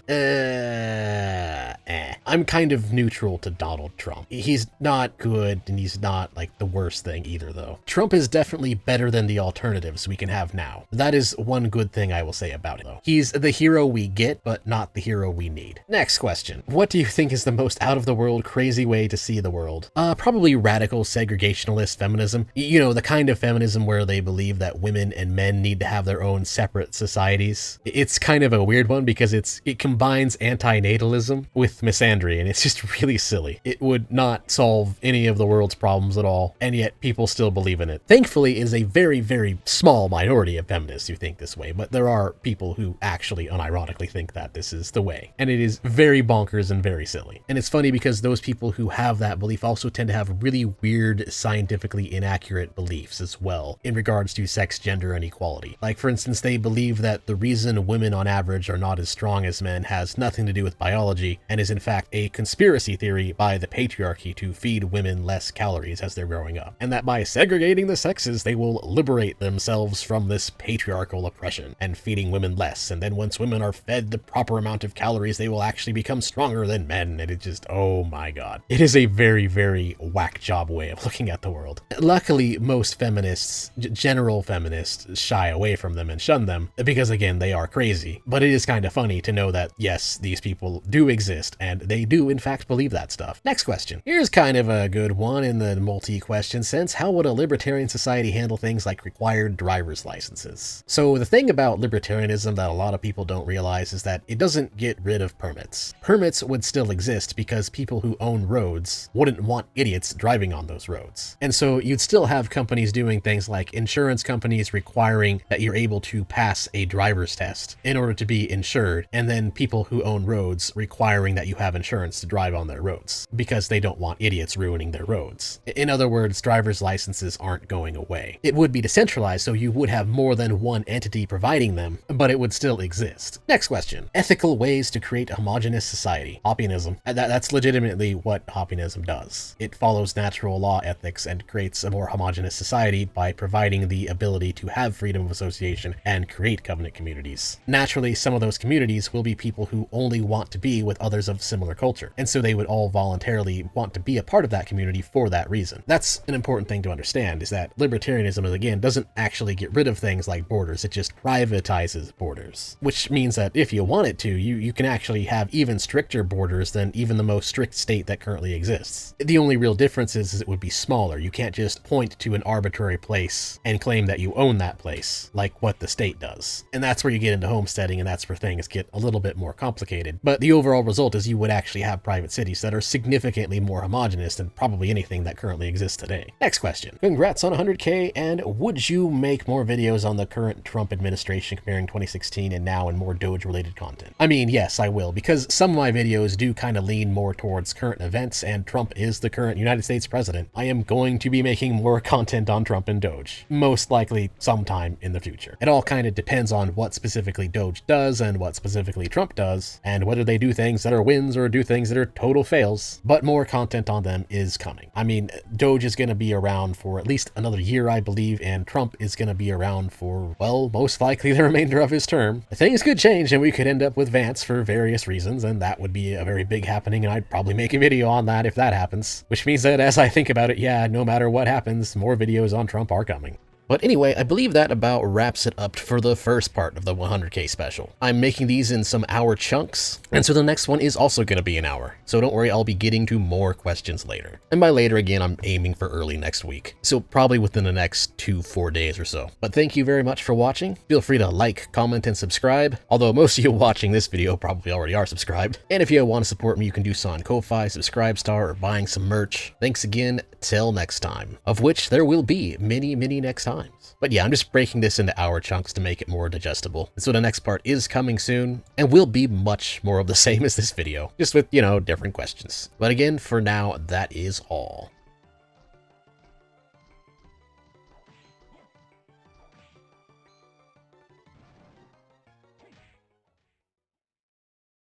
A: I'm kind of neutral to Donald Trump. He's not good and he's not like the worst thing either though. Trump is definitely better than the alternatives we can have now. That is one good thing I will say about it though. He's the hero we get, but not the hero we need. Next question. What do you think is the most out of the world crazy way to see the world? Probably radical segregationalist feminism. You know, the kind of feminism where they believe that women and men need to have their own separate societies. It's kind of a weird one because it combines antinatalism with misandry, and it's just really silly. It would not solve any of the world's problems at all, and yet people still believe in it. Thankfully, it is a very, very small minority of feminists who think this way, but there are people who actually unironically think that this is the way, and it is very bonkers and very silly. And it's funny because those people who have that belief also tend to have really weird, scientifically inaccurate beliefs as well in regards to sex, gender, and equality. Like, for instance, they believe that the reason women on average are not as strong as men has nothing to do with biology and is in fact a conspiracy theory by the patriarchy to feed women less calories as they're growing up, and that by segregating the sexes they will liberate themselves from this patriarchal oppression and feeding women less, and then once women are fed the proper amount of calories they will actually become stronger than men. And it just, oh my god, it is a very, very whack job way of looking at the world. Luckily, most feminists, general feminists, shy away from them and shun them because again they are crazy, but it is kind of funny to know that yes, yes, these people do exist, and they do in fact believe that stuff. Next question. Here's kind of a good one in the multi-question sense. How would a libertarian society handle things like required driver's licenses? So the thing about libertarianism that a lot of people don't realize is that it doesn't get rid of permits. Permits would still exist because people who own roads wouldn't want idiots driving on those roads. And so you'd still have companies doing things like insurance companies requiring that you're able to pass a driver's test in order to be insured, and then people who own roads requiring that you have insurance to drive on their roads because they don't want idiots ruining their roads. In other words, driver's licenses aren't going away. It would be decentralized, so you would have more than one entity providing them, but it would still exist. Next question. Ethical ways to create a homogeneous society. Hoppianism. That's legitimately what Hoppianism does. It follows natural law ethics and creates a more homogeneous society by providing the ability to have freedom of association and create covenant communities. Naturally, some of those communities will be people who only want to be with others of similar culture, and so they would all voluntarily want to be a part of that community for that reason. That's an important thing to understand, is that libertarianism, again, doesn't actually get rid of things like borders, it just privatizes borders, which means that if you want it to, you can actually have even stricter borders than even the most strict state that currently exists. The only real difference is it would be smaller. You can't just point to an arbitrary place and claim that you own that place, like what the state does. And that's where you get into homesteading, and that's where things get a little bit more complicated. But the overall result is you would actually have private cities that are significantly more homogenous than probably anything that currently exists today. Next question. Congrats on 100K, and would you make more videos on the current Trump administration comparing 2016 and now and more Doge-related content? I mean, yes, I will, because some of my videos do kind of lean more towards current events, and Trump is the current United States president. I am going to be making more content on Trump and Doge, most likely sometime in the future. It all kind of depends on what specifically Doge does and what specifically Trump does, and whether they do things that are wins or do things that are total fails, but more content on them is coming. I mean, Doge is going to be around for at least another year, I believe, and Trump is going to be around for, well, most likely the remainder of his term. Things could change and we could end up with Vance for various reasons, and that would be a very big happening, and I'd probably make a video on that if that happens. Which means that as I think about it, yeah, no matter what happens, more videos on Trump are coming. But anyway, I believe that about wraps it up for the first part of the 100K special. I'm making these in some hour chunks, and so the next one is also going to be an hour. So don't worry, I'll be getting to more questions later. And by later, again, I'm aiming for early next week. So probably within the next 2-4 days or so. But thank you very much for watching. Feel free to like, comment, and subscribe. Although most of you watching this video probably already are subscribed. And if you want to support me, you can do so on Ko-Fi, Subscribestar, or buying some merch. Thanks again, till next time. Of which there will be many, many next times. But yeah, I'm just breaking this into hour chunks to make it more digestible. And so the next part is coming soon, and will be much more of the same as this video, just with, different questions. But again, for now, that is all.